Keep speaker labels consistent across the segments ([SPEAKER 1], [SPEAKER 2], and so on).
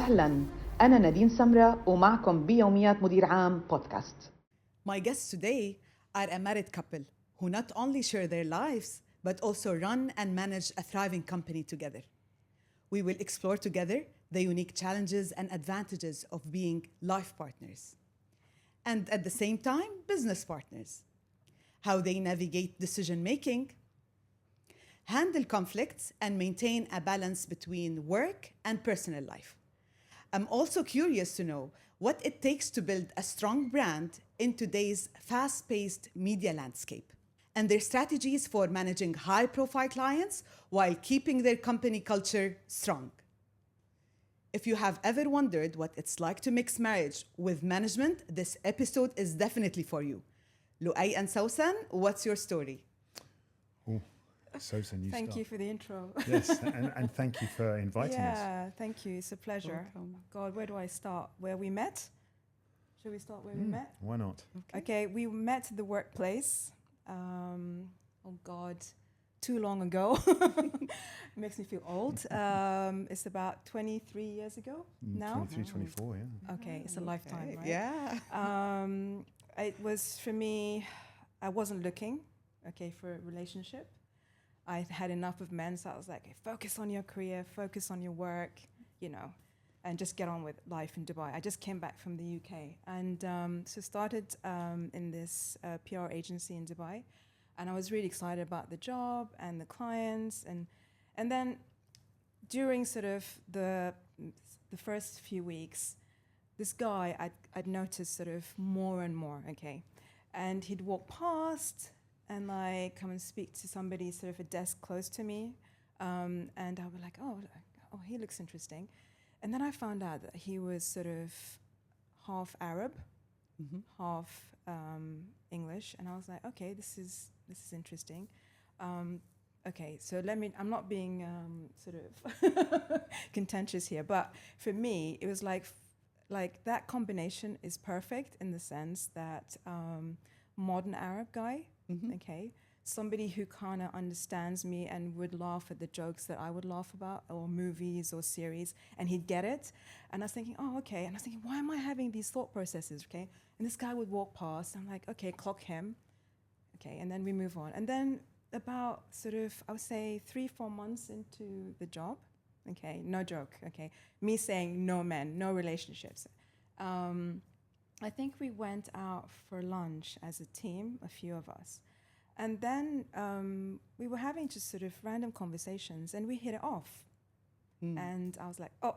[SPEAKER 1] أهلاً، أنا نادين سمرة ومعكم بيوميات مدير عام بودكاست.
[SPEAKER 2] My guests today are a married couple who not only share their lives, but also run and manage a thriving company together. We will explore together the unique challenges and advantages of being life partners, and at the same time, business partners. How they navigate decision-making, handle conflicts, and maintain a balance between work and personal life. I'm also curious to know what it takes to build a strong brand in today's fast-paced media landscape, and their strategies for managing high-profile clients while keeping their company culture strong. If you have ever wondered what it's like to mix marriage with management, this episode is definitely for you. Louay and Sawsan, what's your story?
[SPEAKER 3] Sawsan,
[SPEAKER 4] Thank you for the intro.
[SPEAKER 3] Yes, and thank you for inviting us.
[SPEAKER 4] Yeah, thank you. It's a pleasure.
[SPEAKER 2] Welcome.
[SPEAKER 4] God, where do I start? Where we met? Should we start where we met?
[SPEAKER 3] Why not?
[SPEAKER 4] Okay, we met at the workplace. Oh God, too long ago. Makes me feel old. It's about 23 years ago now.
[SPEAKER 3] 23, 24, yeah.
[SPEAKER 4] Okay, it's a lifetime, right?
[SPEAKER 2] Yeah.
[SPEAKER 4] It was for me, I wasn't looking, for a relationship. I had enough of men, so I was like, focus on your career, focus on your work, and just get on with life in Dubai. I just came back from the UK and so started in this PR agency in Dubai, and I was really excited about the job and the clients, and then during sort of the first few weeks, this guy I'd noticed sort of more and more, and he'd walk past and like come and speak to somebody sort of a desk close to me, and I would like, oh, he looks interesting. And then I found out that he was sort of half Arab, half English, and I was like, okay, this is interesting. So I'm not being sort of contentious here, but for me, it was like that combination is perfect in the sense that modern Arab guy, somebody who kind of understands me and would laugh at the jokes that I would laugh about, or movies or series, and he'd get it. And I was thinking, oh, okay. And I was thinking, why am I having these thought processes, And this guy would walk past, I'm like, okay, clock him. And then we move on. And then about sort of, I would say 3-4 months into the job, no joke, me saying no men, no relationships. I think we went out for lunch as a team, a few of us. And then we were having just sort of random conversations and we hit it off. And I was like, oh,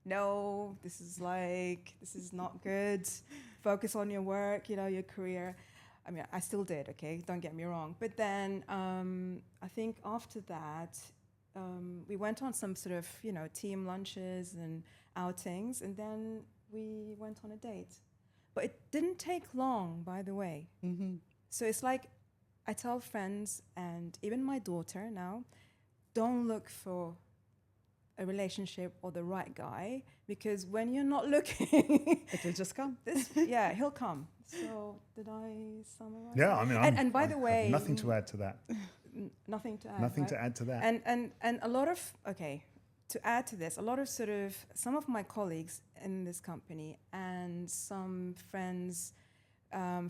[SPEAKER 4] no, this is not good. Focus on your work, your career. I mean, I still did, don't get me wrong. But then I think after that, we went on some sort of, team lunches and outings, and then we went on a date. But it didn't take long, by the way. So it's like I tell friends and even my daughter now, don't look for a relationship or the right guy, because when you're not looking,
[SPEAKER 2] It will just come.
[SPEAKER 4] he'll come. So did I summarize?
[SPEAKER 3] Yeah, I mean,
[SPEAKER 4] and by the way,
[SPEAKER 3] nothing to add to that.
[SPEAKER 4] Nothing to add.
[SPEAKER 3] Nothing
[SPEAKER 4] right?
[SPEAKER 3] to add to that.
[SPEAKER 4] And a lot of to add to this, a lot of some of my colleagues in this company and some friends,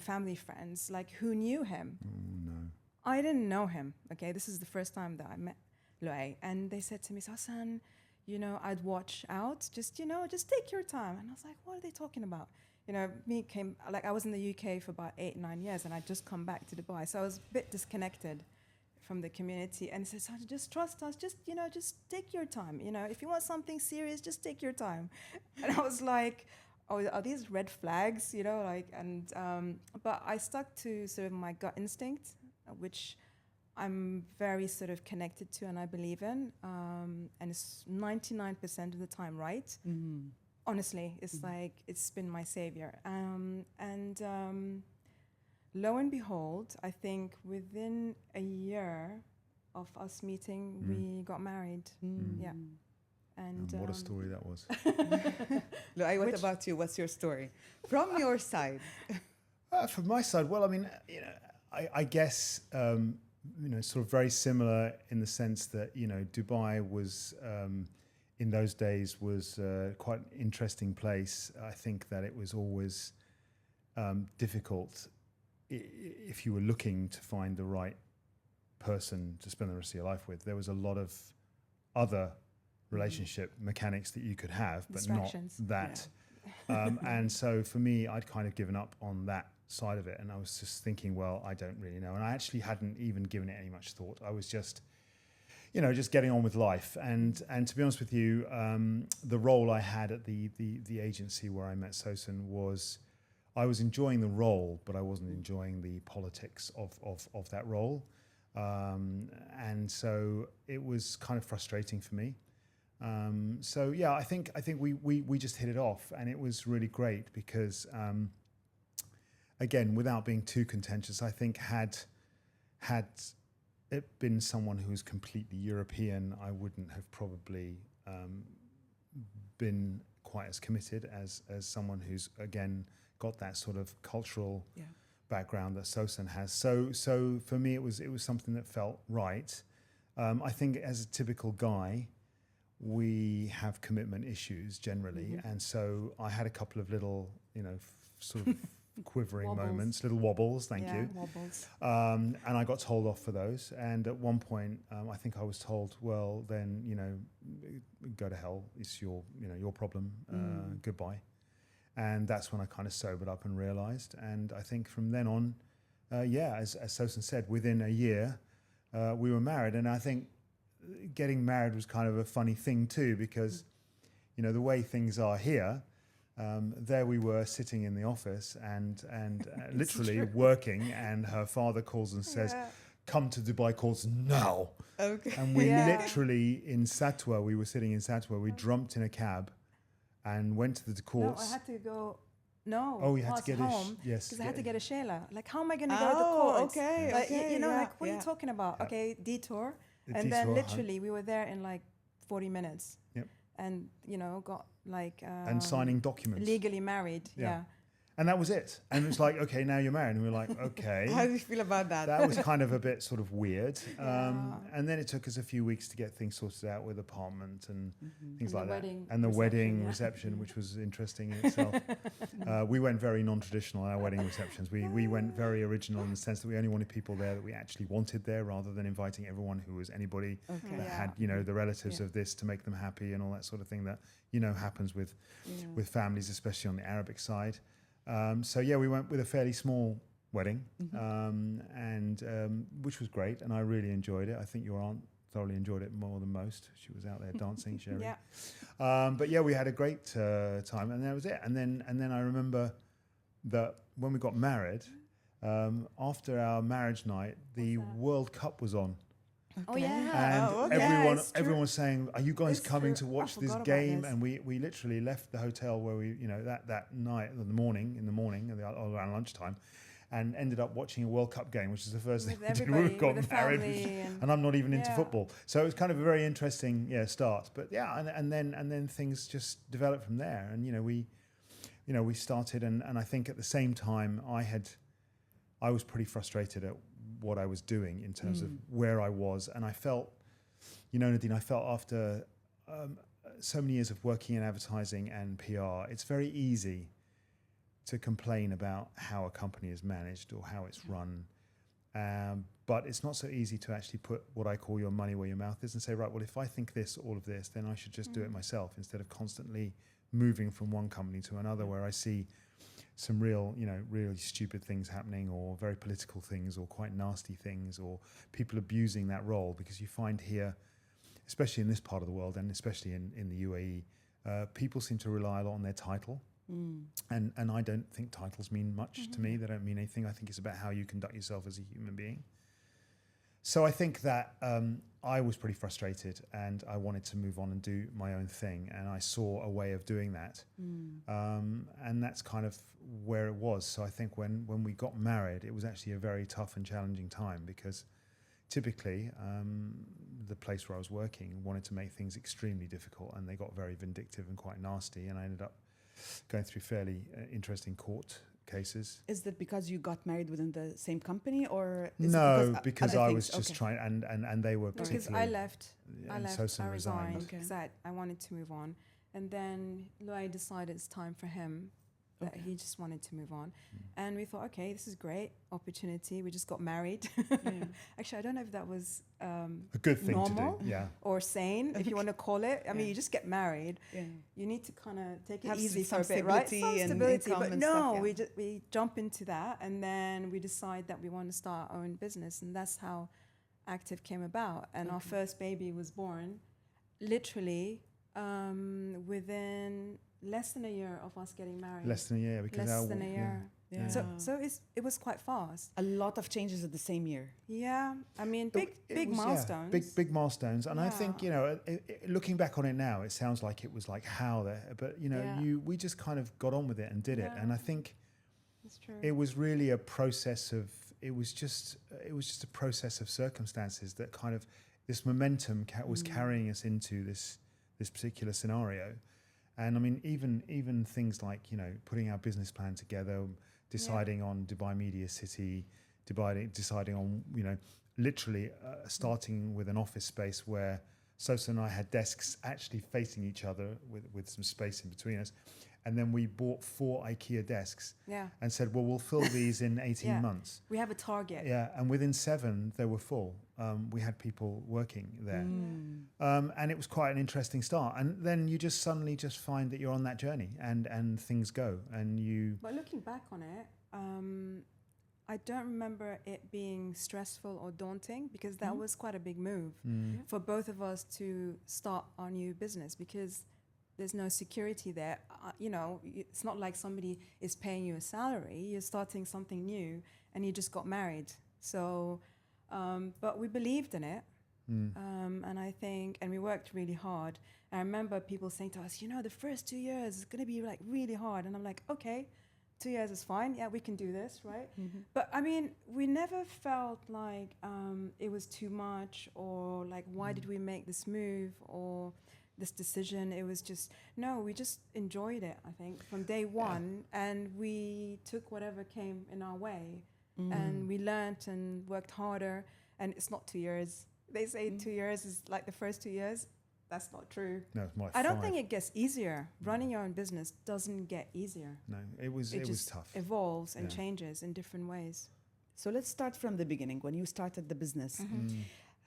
[SPEAKER 4] family friends, like who knew him.
[SPEAKER 3] Oh, no.
[SPEAKER 4] I didn't know him. This is the first time that I met Louay, and they said to me, Sawsan, I'd watch out. Just take your time. And I was like, what are they talking about? I was in the UK for about 8-9 years, and I'd just come back to Dubai, so I was a bit disconnected from the community, and said, Sawsan, just trust us, just take your time. If you want something serious, just take your time. And I was like, oh, are these red flags? But I stuck to sort of my gut instinct, which I'm very sort of connected to and I believe in, and it's 99% of the time right. Honestly, it's like it's been my savior. Lo and behold, I think within a year of us meeting, we got married. Yeah.
[SPEAKER 3] And what a story that was.
[SPEAKER 2] Louay, what about you? What's your story? From your side.
[SPEAKER 3] From my side, well, I mean, I guess, sort of very similar in the sense that, Dubai was in those days was quite an interesting place. I think that it was always difficult if you were looking to find the right person to spend the rest of your life with. There was a lot of other relationship mechanics that you could have, but not that. And so for me, I'd kind of given up on that side of it, and I was just thinking, well, I don't really know. And I actually hadn't even given it any much thought. I was just, just getting on with life. And to be honest with you, the role I had at the agency where I met Sawsan was, I was enjoying the role, but I wasn't enjoying the politics of that role. And so it was kind of frustrating for me. So yeah, I think we just hit it off, and it was really great because, again, without being too contentious, I think had it been someone who was completely European, I wouldn't have probably been quite as committed as someone who's, again, got that sort of cultural background that Sawsan has. So for me, it was something that felt right. I think as a typical guy, we have commitment issues generally, and so I had a couple of little, sort of quivering moments, little wobbles. Thank you.
[SPEAKER 4] Wobbles.
[SPEAKER 3] And I got told off for those. And at one point, I think I was told, "Well, then go to hell. It's your problem. Goodbye." And that's when I kind of sobered up and realised. And I think from then on, as Sawsan said, within a year, we were married. And I think getting married was kind of a funny thing too, because, the way things are here, there we were sitting in the office and literally working, and her father calls and says, "Come to Dubai courts now."
[SPEAKER 2] Okay.
[SPEAKER 3] And we literally in Satwa, we were sitting in Satwa, we jumped in a cab and went to the courts.
[SPEAKER 4] No, I had to go. No.
[SPEAKER 3] Oh, you had to get
[SPEAKER 4] home.
[SPEAKER 3] Yes.
[SPEAKER 4] Because I had to get a shayla. Like, how am I going to go to the courts?
[SPEAKER 2] Okay.
[SPEAKER 4] Like,
[SPEAKER 2] okay.
[SPEAKER 4] what are you talking about?
[SPEAKER 3] Yeah.
[SPEAKER 4] Okay, detour.
[SPEAKER 3] The
[SPEAKER 4] And
[SPEAKER 3] detour,
[SPEAKER 4] then literally we were there in like 40 minutes.
[SPEAKER 3] Yep.
[SPEAKER 4] And, got like...
[SPEAKER 3] and signing documents.
[SPEAKER 4] Legally married, yeah.
[SPEAKER 3] And that was it. And it was like, okay, now you're married. And we were like, okay.
[SPEAKER 2] How do you feel about that?
[SPEAKER 3] That was kind of a bit sort of weird. And then it took us a few weeks to get things sorted out with apartment and things like that. And the wedding reception, which was interesting in itself. We went very non-traditional in our wedding receptions. We went very original in the sense that we only wanted people there that we actually wanted there, rather than inviting everyone who was anybody that had, the relatives of this to make them happy and all that sort of thing that, happens with families, especially on the Arabic side. We went with a fairly small wedding, and which was great, and I really enjoyed it. I think your aunt thoroughly enjoyed it more than most. She was out there dancing, Sherry. But we had a great time, and that was it. And then I remember that when we got married, after our marriage night, the World Cup was on.
[SPEAKER 4] Okay. Oh yeah,
[SPEAKER 3] and everyone was saying, "Are you guys coming to watch this game?" And we literally left the hotel where we, that night, in the morning, around lunchtime, and ended up watching a World Cup game, which is the first thing we did when we got married. And I'm not even into football, so it was kind of a very interesting start. But and then things just developed from there, and we started, and I think at the same time I was pretty frustrated at what I was doing in terms of where I was. And I felt, Nadine, after so many years of working in advertising and PR, it's very easy to complain about how a company is managed or how it's run. But it's not so easy to actually put what I call your money where your mouth is and say, right, well, if I think all of this, then I should just do it myself, instead of constantly moving from one company to another where I see some really stupid things happening, or very political things, or quite nasty things, or people abusing that role. Because you find here, especially in this part of the world, and especially in the UAE, people seem to rely a lot on their title. And I don't think titles mean much to me. They don't mean anything. I think it's about how you conduct yourself as a human being. So I think that I was pretty frustrated, and I wanted to move on and do my own thing. And I saw a way of doing that. And that's kind of where it was. So I think when we got married, it was actually a very tough and challenging time, because typically the place where I was working wanted to make things extremely difficult, and they got very vindictive and quite nasty. And I ended up going through fairly interesting court cases.
[SPEAKER 2] Is that because you got married within the same company, or
[SPEAKER 3] No,
[SPEAKER 2] it
[SPEAKER 3] because
[SPEAKER 2] other
[SPEAKER 3] I
[SPEAKER 2] things?
[SPEAKER 3] was just
[SPEAKER 2] Okay.
[SPEAKER 3] trying, and they were
[SPEAKER 4] Because
[SPEAKER 3] particularly.
[SPEAKER 4] I left,
[SPEAKER 3] and Sawsan
[SPEAKER 4] I resigned
[SPEAKER 2] Okay.
[SPEAKER 4] because I wanted to move on. And then Louay decided it's time for him, that
[SPEAKER 2] Okay.
[SPEAKER 4] he just wanted to move on. And we thought, okay, this is great opportunity. We just got married.
[SPEAKER 2] Yeah.
[SPEAKER 4] Actually, I don't know if that was
[SPEAKER 3] A good thing
[SPEAKER 4] normal
[SPEAKER 3] to do, yeah.
[SPEAKER 4] or sane, if you want to call it. I mean,
[SPEAKER 2] Yeah.
[SPEAKER 4] you just get married.
[SPEAKER 2] Yeah.
[SPEAKER 4] You need to kind of take it
[SPEAKER 2] Have
[SPEAKER 4] easy
[SPEAKER 2] some
[SPEAKER 4] for a bit, right?
[SPEAKER 2] stability
[SPEAKER 4] Some
[SPEAKER 2] and
[SPEAKER 4] stability.
[SPEAKER 2] income
[SPEAKER 4] But
[SPEAKER 2] and
[SPEAKER 4] no,
[SPEAKER 2] stuff, yeah.
[SPEAKER 4] we jump into that, and then we decide that we want to start our own business, and that's how Active came about. And our
[SPEAKER 2] Okay.
[SPEAKER 4] first baby was born literally within less than a year of us getting married.
[SPEAKER 3] Less than a year. Because
[SPEAKER 4] Less than a year.
[SPEAKER 2] Yeah.
[SPEAKER 4] So it was quite fast.
[SPEAKER 2] A lot of changes at the same year.
[SPEAKER 4] Yeah, I mean,
[SPEAKER 3] It
[SPEAKER 4] big
[SPEAKER 3] was,
[SPEAKER 4] milestones.
[SPEAKER 3] big milestones, and I think
[SPEAKER 4] Yeah.
[SPEAKER 3] looking back on it now, it sounds like it was like how there, but
[SPEAKER 4] Yeah.
[SPEAKER 3] we just kind of got on with it and did it, and I think
[SPEAKER 4] That's true.
[SPEAKER 3] it was really a process of it was just a process of circumstances that kind of this momentum was carrying us into this particular scenario, and I mean even things like putting our business plan together, deciding on Dubai Media City, deciding on literally starting with an office space where Sawsan and I had desks actually facing each other with some space in between us. And then we bought 4 IKEA desks
[SPEAKER 4] Yeah.
[SPEAKER 3] and said, well, we'll fill these in 18
[SPEAKER 4] Yeah.
[SPEAKER 3] months.
[SPEAKER 4] We have a target.
[SPEAKER 3] Yeah, and within 7, they were full. We had people working there. And it was quite an interesting start. And then you just suddenly just find that you're on that journey and things go. And you...
[SPEAKER 4] But looking back on it, I don't remember it being stressful or daunting, because that was quite a big move for both of us to start our new business, because there's no security there. It's not like somebody is paying you a salary. You're starting something new, and you just got married. So, but we believed in it. And I think, and we worked really hard. I remember people saying to us, the first 2 years is going to be like really hard. And I'm like, okay, 2 years is fine. Yeah, we can do this, right? But I mean, we never felt like it was too much, or like, why did we make this move or this decision? It was just, no, we just enjoyed it, I think, from day one. And we took whatever came in our way. And we learnt and worked harder. And it's not 2 years. They say 2 years is like the first 2 years. That's not true.
[SPEAKER 3] No, it's more like
[SPEAKER 4] I don't
[SPEAKER 3] 5.
[SPEAKER 4] think it gets easier. Running your own business doesn't get easier.
[SPEAKER 3] No, it was
[SPEAKER 4] just
[SPEAKER 3] tough.
[SPEAKER 4] Evolves and
[SPEAKER 3] Yeah.
[SPEAKER 4] changes in different ways.
[SPEAKER 2] So let's start from the beginning. When you started the business,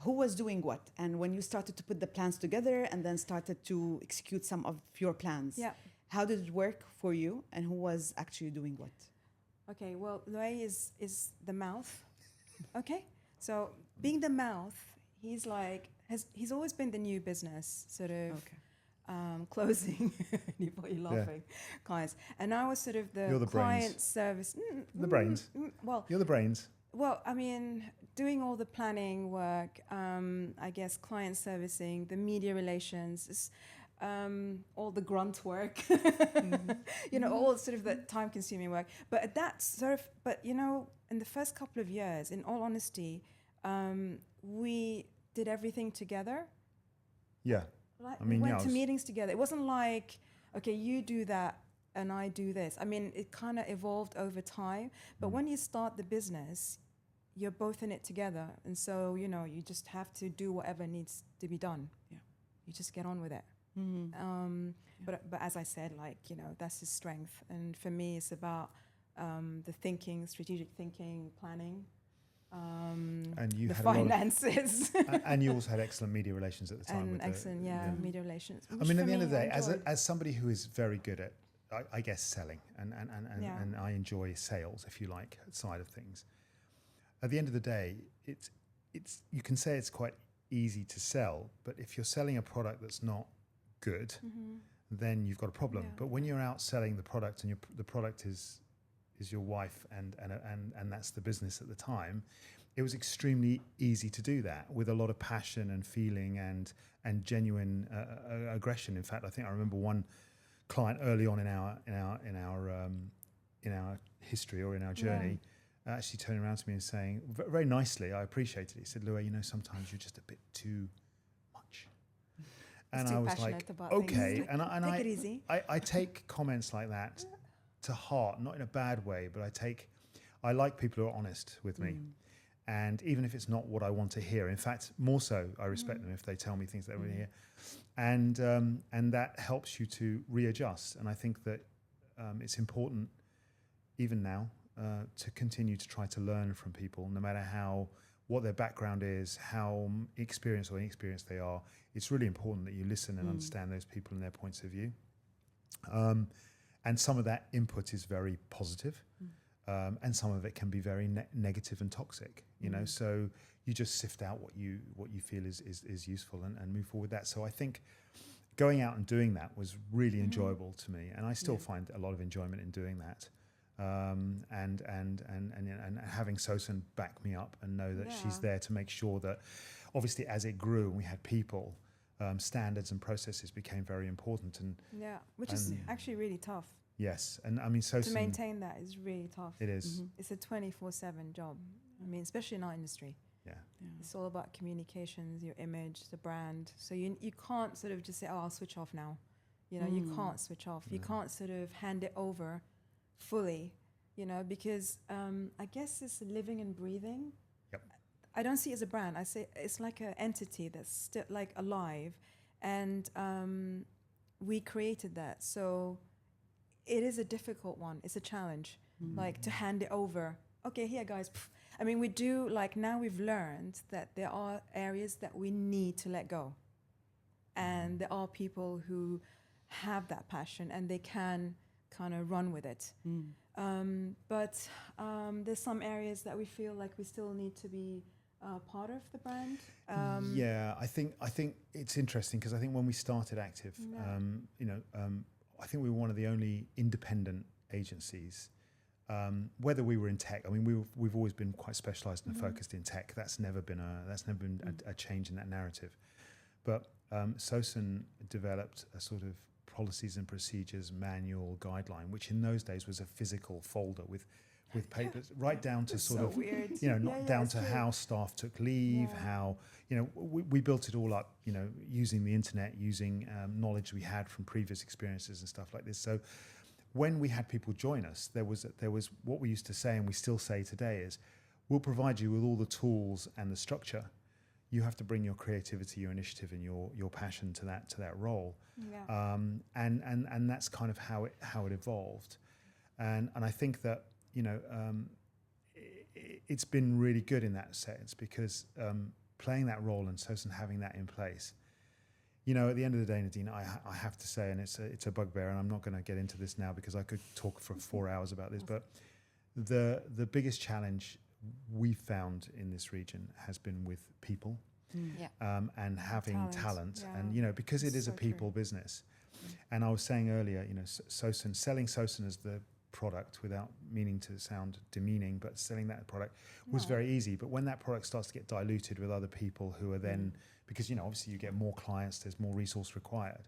[SPEAKER 2] who was doing what? And when you started to put the plans together and then started to execute some of your plans,
[SPEAKER 4] Yeah.
[SPEAKER 2] how did it work for you, and who was actually doing what?
[SPEAKER 4] Okay, well, Louay is the mouth. Okay? So being the mouth, he's he's always been the new business, sort of closing, you're laughing, clients. And I was sort of
[SPEAKER 3] You're
[SPEAKER 4] the
[SPEAKER 3] the
[SPEAKER 4] client
[SPEAKER 3] brains.
[SPEAKER 4] service.
[SPEAKER 3] The brains.
[SPEAKER 4] Well,
[SPEAKER 3] You're the brains.
[SPEAKER 4] Well, I mean, doing all the planning work, I guess client servicing, the media relations, all the grunt work, all sort of the time-consuming work. But that sort of, in the first couple of years, in all honesty, we did everything together.
[SPEAKER 3] Yeah.
[SPEAKER 4] Like,
[SPEAKER 3] I mean,
[SPEAKER 4] we
[SPEAKER 3] yeah,
[SPEAKER 4] went to meetings together. It wasn't like, okay, you do that and I do this. I mean, it kind of evolved over time. But when you start the business, you're both in it together. And so, you just have to do whatever needs to be done.
[SPEAKER 2] Yeah.
[SPEAKER 4] You just get on with it. But as I said, that's his strength. And for me, it's about the thinking, strategic thinking, planning.
[SPEAKER 3] And you
[SPEAKER 4] the
[SPEAKER 3] had
[SPEAKER 4] finances.
[SPEAKER 3] and you also had excellent media relations at the time.
[SPEAKER 4] And
[SPEAKER 3] with
[SPEAKER 4] excellent, media relations.
[SPEAKER 3] I mean, at the end of the day, as somebody who is very good at, I guess, selling, and I enjoy sales, if you like, side of things. At the end of the day, it's you can say it's quite easy to sell, but if you're selling a product that's not good, then you've got a problem.
[SPEAKER 4] Yeah.
[SPEAKER 3] But when you're out selling the product, and the product is your wife and that's the business at the time, it was extremely easy to do that with a lot of passion and feeling and genuine aggression. In fact, I think I remember one client early on in our history or in our journey actually turning around to me and saying very nicely, I appreciated it. He said, "Louay, sometimes you're just a bit too much." And I was like, "Okay," and
[SPEAKER 4] take it easy.
[SPEAKER 3] I take comments like that to heart, not in a bad way, but I like people who are honest with me. And even if it's not what I want to hear, in fact, more so, I respect them if they tell me things they want to hear. And that helps you to readjust. And I think that it's important, even now, to continue to try to learn from people, no matter what their background is, how experienced or inexperienced they are. It's really important that you listen and understand those people and their points of view. And some of that input is very positive. And some of it can be very negative and toxic, you know. So you just sift out what you feel is useful and move forward with that. So I think going out and doing that was really enjoyable to me, and I still find a lot of enjoyment in doing that. And having Sawsan back me up and know that she's there to make sure that, obviously, as it grew and we had people, standards and processes became very important. And
[SPEAKER 4] which is actually really tough.
[SPEAKER 3] Yes, and I mean, Sawsan,
[SPEAKER 4] to maintain that is really tough.
[SPEAKER 3] It is.
[SPEAKER 4] It's a 24/7 job. I mean, especially in our industry. It's all about communications, your image, the brand. So you can't sort of just say, "Oh, I'll switch off now." You know, you can't switch off. You can't sort of hand it over fully. You know, because I guess it's living and breathing.
[SPEAKER 3] Yep.
[SPEAKER 4] I don't see it as a brand. I say it's like an entity that's still like alive, and we created that. So it is a difficult one. It's a challenge, like to hand it over. Okay, here, guys. I mean, we do, like, now we've learned that there are areas that we need to let go. And there are people who have that passion and they can kind of run with it. But there's some areas that we feel like we still need to be part of the brand.
[SPEAKER 3] I think it's interesting because I think when we started Active, I think we were one of the only independent agencies. Whether we were in tech, I mean, we've always been quite specialised and focused in tech. That's never been a change in that narrative. But Sawsan developed a sort of policies and procedures manual guideline, which in those days was a physical folder with papers, right down to sort of
[SPEAKER 4] weird.
[SPEAKER 3] down to how staff took leave, how we built it all up, using the internet, using knowledge we had from previous experiences and stuff like this. So when we had people join us, there was what we used to say, and we still say today, is we'll provide you with all the tools and the structure. You have to bring your creativity, your initiative, and your passion to that role. And that's kind of how it evolved. And I think that it's been really good in that sense because playing that role and Sawsan having that in place. At the end of the day, Nadine, I have to say, and it's a bugbear, and I'm not going to get into this now because I could talk for 4 hours about this, but the biggest challenge we found in this region has been with people and having talent. And, because it is a people business. And I was saying earlier, selling Sawsan as the product, without meaning to sound demeaning, but selling that product was very easy. But when that product starts to get diluted with other people who are then, because obviously you get more clients, there's more resource required,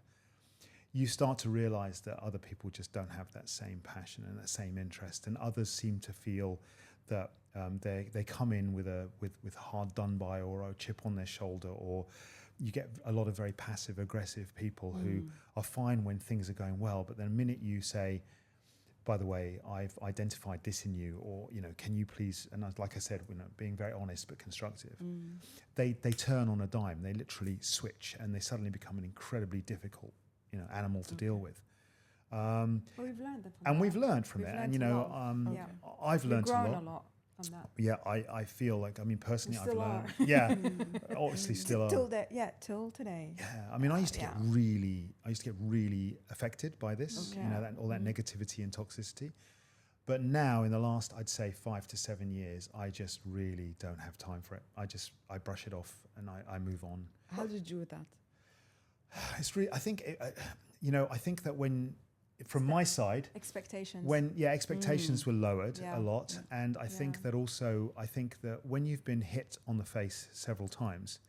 [SPEAKER 3] you start to realize that other people just don't have that same passion and that same interest, and others seem to feel that they come in with hard done by or a chip on their shoulder, or you get a lot of very passive aggressive people who are fine when things are going well, but then the minute you say, by the way, I've identified this in you, or can you please? And like I said, being very honest but constructive, they turn on a dime. They literally switch, and they suddenly become an incredibly difficult, animal to deal with.
[SPEAKER 4] But we've learned that.
[SPEAKER 3] And we've learned from it, and I've learned
[SPEAKER 4] a lot from that.
[SPEAKER 3] Yeah, I feel like, personally, I've learned.
[SPEAKER 4] Are.
[SPEAKER 3] Yeah, obviously still are.
[SPEAKER 4] Till today.
[SPEAKER 3] Yeah, I used to get really affected by this, all that negativity and toxicity. But now, in the last, I'd say 5 to 7 years, I just really don't have time for it. I brush it off and I move on.
[SPEAKER 2] How did you do with that?
[SPEAKER 3] It's really, I think that when, from my side,
[SPEAKER 4] expectations.
[SPEAKER 3] Expectations were lowered a lot, and I think that when you've been hit on the face several times,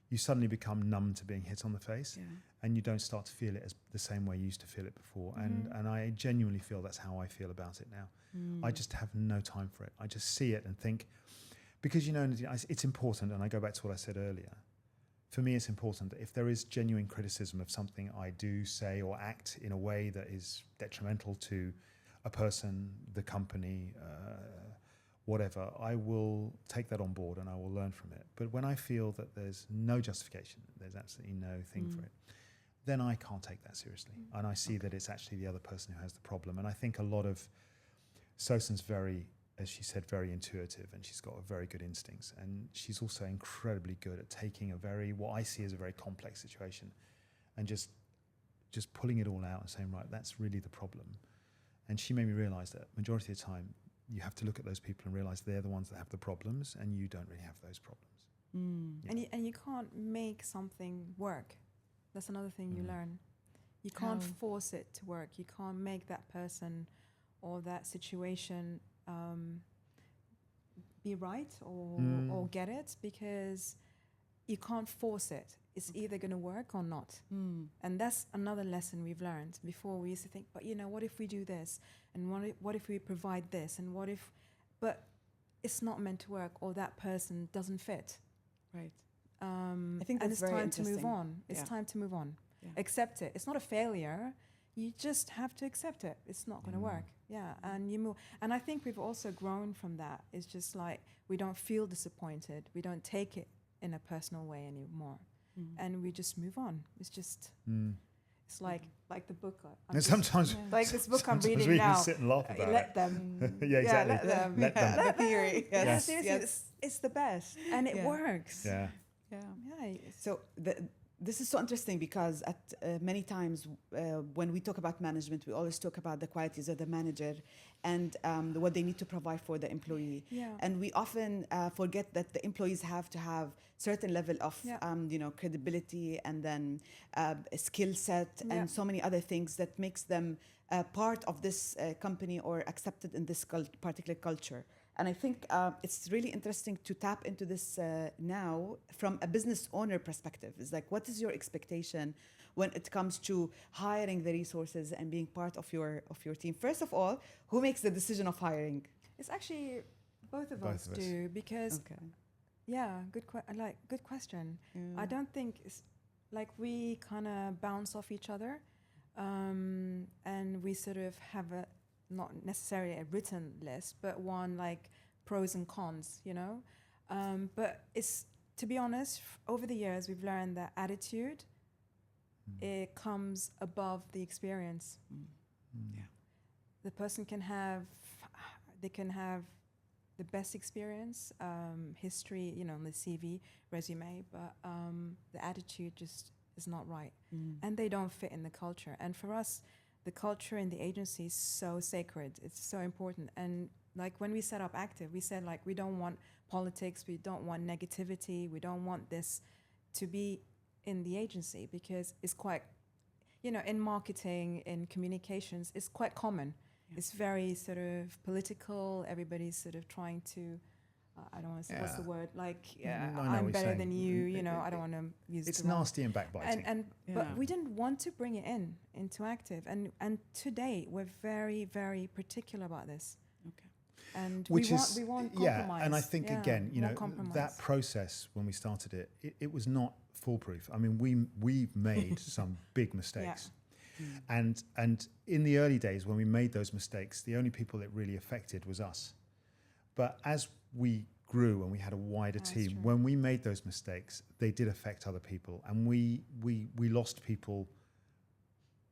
[SPEAKER 3] you suddenly become numb to being hit on the face, and you don't start to feel it as the same way you used to feel it before. And I genuinely feel that's how I feel about it now. I just have no time for it. I just see it and think, because it's important, and I go back to what I said earlier. For me, it's important that if there is genuine criticism of something I do, say, or act in a way that is detrimental to a person, the company, whatever, I will take that on board and I will learn from it. But when I feel that there's no justification, there's absolutely no thing for it, then I can't take that seriously. And I see that it's actually the other person who has the problem. And I think a lot of Sawsan's very, as she said, very intuitive, and she's got a very good instincts. And she's also incredibly good at taking what I see as a very complex situation and just pulling it all out and saying, right, that's really the problem. And she made me realize that majority of the time, you have to look at those people and realize they're the ones that have the problems and you don't really have those problems.
[SPEAKER 4] And you can't make something work. That's another thing you learn. You can't force it to work. You can't make that person or that situation be right or get it, because you can't force it. It's either going to work or not. And that's another lesson we've learned. Before we used to think, but what if we do this? And what if we provide this? And but it's not meant to work, or that person doesn't fit.
[SPEAKER 2] Right.
[SPEAKER 4] I
[SPEAKER 2] think
[SPEAKER 4] and
[SPEAKER 2] that's
[SPEAKER 4] it's
[SPEAKER 2] very
[SPEAKER 4] time to move
[SPEAKER 2] interesting.
[SPEAKER 4] on. It's time to move on.
[SPEAKER 2] Yeah.
[SPEAKER 4] Accept it. It's not a failure. You just have to accept it. It's not going to work. Yeah, and you move. And I think we've also grown from that. It's just like we don't feel disappointed. We don't take it in a personal way anymore, and we just move on. It's just. It's like the book.
[SPEAKER 3] And sometimes,
[SPEAKER 4] like this book I'm
[SPEAKER 3] sometimes
[SPEAKER 4] reading
[SPEAKER 3] we
[SPEAKER 4] now.
[SPEAKER 3] can sit and laugh about
[SPEAKER 4] let
[SPEAKER 3] it.
[SPEAKER 4] them.
[SPEAKER 3] Yeah, exactly.
[SPEAKER 4] Let them.
[SPEAKER 3] Let them.
[SPEAKER 4] Let them.
[SPEAKER 2] Theory.
[SPEAKER 4] Yeah,
[SPEAKER 2] Yes.
[SPEAKER 4] seriously, it's the best, and it works.
[SPEAKER 3] Yeah.
[SPEAKER 4] Yeah.
[SPEAKER 2] So this is so interesting because at many times when we talk about management, we always talk about the qualities of the manager and what they need to provide for the employee.
[SPEAKER 4] Yeah.
[SPEAKER 2] And we often forget that the employees have to have certain level of credibility and then a skill set and so many other things that makes them part of this company or accepted in this particular culture. And I think it's really interesting to tap into this now from a business owner perspective. It's like, what is your expectation when it comes to hiring the resources and being part of your team? First of all, who makes the decision of hiring?
[SPEAKER 4] It's actually both of us do, because good question. I don't think it's like we kind of bounce off each other, and we sort of have not necessarily a written list, but one like pros and cons, but it's, to be honest, over the years we've learned that attitude it comes above the experience. The person can have the best experience, history, on the CV, resume, but the attitude just is not right, and they don't fit in the culture. And for us, the culture in the agency is so sacred. It's so important. And like when we set up Active, we said like we don't want politics, we don't want negativity, we don't want this to be in the agency, because it's quite, in marketing, in communications, it's quite common. It's very sort of political. Everybody's sort of trying to, I don't want to say, what's the word? Like, I'm better than you, I don't want to use
[SPEAKER 3] it's
[SPEAKER 4] the wrong.
[SPEAKER 3] nasty and backbiting.
[SPEAKER 4] But we didn't want to bring it into Active. And today we're very, very particular about this.
[SPEAKER 2] Okay.
[SPEAKER 4] And
[SPEAKER 3] we
[SPEAKER 4] want compromise.
[SPEAKER 3] And I think again, that process when we started it was not foolproof. I mean, we've made some big mistakes. And in the early days when we made those mistakes, the only people it really affected was us. But as we grew and we had a wider team, when we made those mistakes, they did affect other people. And we lost people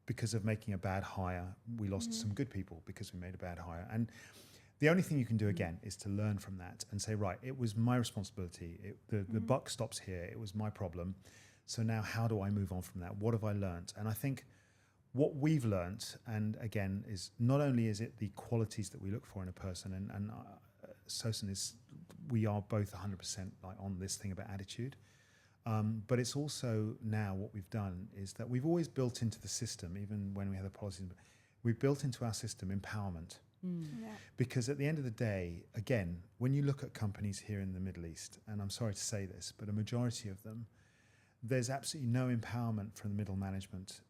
[SPEAKER 3] because of making a bad hire. We lost some good people because we made a bad hire. And the only thing you can do again is to learn from that and say, right, it was my responsibility. The buck stops here. It was my problem. So now how do I move on from that? What have I learned? And I think what we've learnt, and again, is not only is it the qualities that we look for in a person, and Sawsan we are both 100% like on this thing about attitude, but it's also now what we've done is that we've always built into the system, even when we have the policies, we've built into our system empowerment. Because at the end of the day, again, when you look at companies here in the Middle East, and I'm sorry to say this, but a majority of them, there's absolutely no empowerment from the middle management.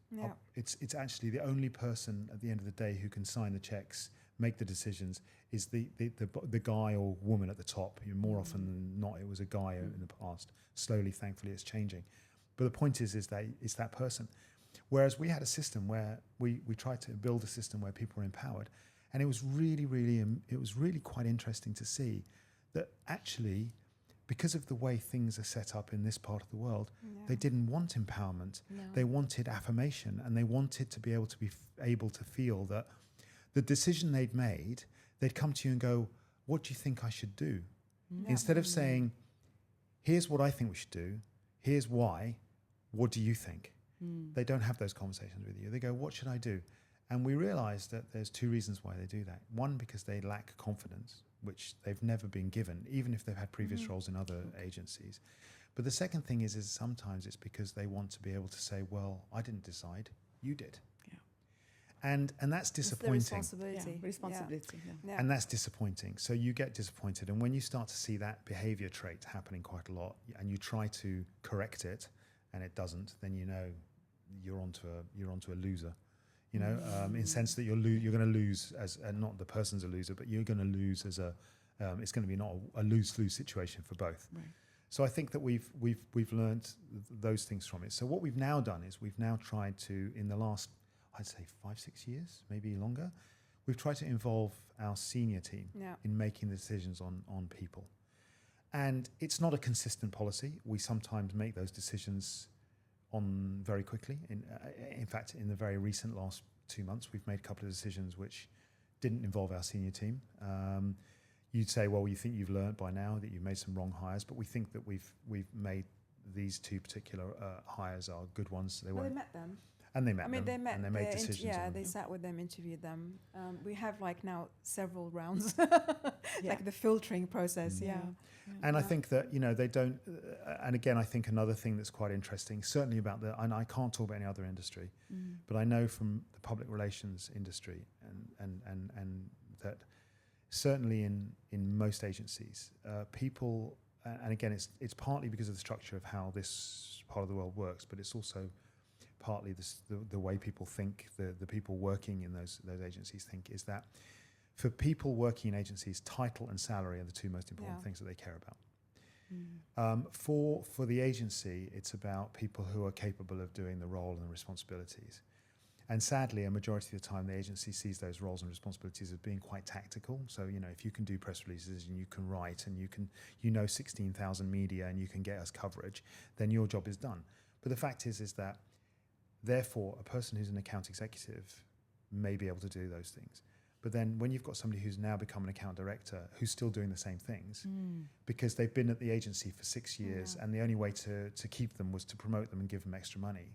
[SPEAKER 3] It's actually the only person at the end of the day who can sign the checks, make the decisions, is the guy or woman at the top. More often than not, it was a guy in the past. Slowly, thankfully, it's changing. But the point is that it's that person. Whereas we had a system where we tried to build a system where people were empowered, And it was really quite interesting to see that actually, because of the way things are set up in this part of the world, they didn't want empowerment.
[SPEAKER 4] No.
[SPEAKER 3] They wanted affirmation, and they wanted to be able to feel that the decision they'd made, they'd come to you and go, what do you think I should do?
[SPEAKER 4] Yeah.
[SPEAKER 3] Instead of saying, here's what I think we should do, here's why, what do you think? They don't have those conversations with you. They go, what should I do? And we realized that there's two reasons why they do that. One, because they lack confidence, which they've never been given, even if they've had previous roles in other agencies. But the second thing is sometimes it's because they want to be able to say, well, I didn't decide, you did. Yeah. And that's disappointing.
[SPEAKER 4] It's the responsibility.
[SPEAKER 2] Responsibility. Yeah.
[SPEAKER 3] And that's disappointing. So you get disappointed. And when you start to see that behavior trait happening quite a lot, and you try to correct it and it doesn't, then you know you're onto a loser. You know, in sense that you're going to lose as not the person's a loser, but you're going to lose as it's going to be not a lose-lose situation for both. Right. So I think that we've learned those things from it. So what we've now done is we've now tried to, in the last, I'd say 5-6 years, maybe longer, we've tried to involve our senior team in making the decisions on people. And it's not a consistent policy. We sometimes make those decisions on very quickly. In fact, in the very recent last 2 months, we've made a couple of decisions which didn't involve our senior team. You'd say, well, you think you've learned by now that you've made some wrong hires, but we think that we've made these two particular hires are good ones. They
[SPEAKER 4] met them.
[SPEAKER 3] And they met
[SPEAKER 4] I mean,
[SPEAKER 3] them.
[SPEAKER 4] they met.
[SPEAKER 3] And they made decisions.
[SPEAKER 4] They sat with them, interviewed them. We have like now several rounds, like the filtering process.
[SPEAKER 3] And I think that, you know, they don't, and again, I think another thing that's quite interesting, certainly about and I can't talk about any other industry, but I know from the public relations industry and that certainly in most agencies, people, and again, it's partly because of the structure of how this part of the world works, but it's also partly the way people think, the people working in those agencies think, is that for people working in agencies, title and salary are the two most important things that they care about. For the agency, it's about people who are capable of doing the role and the responsibilities. And sadly, a majority of the time, the agency sees those roles and responsibilities as being quite tactical. So, you know, if you can do press releases and you can write and you know 16,000 media and you can get us coverage, then your job is done. But the fact is that, therefore, a person who's an account executive may be able to do those things. But then when you've got somebody who's now become an account director who's still doing the same things because they've been at the agency for 6 years and the only way to keep them was to promote them and give them extra money,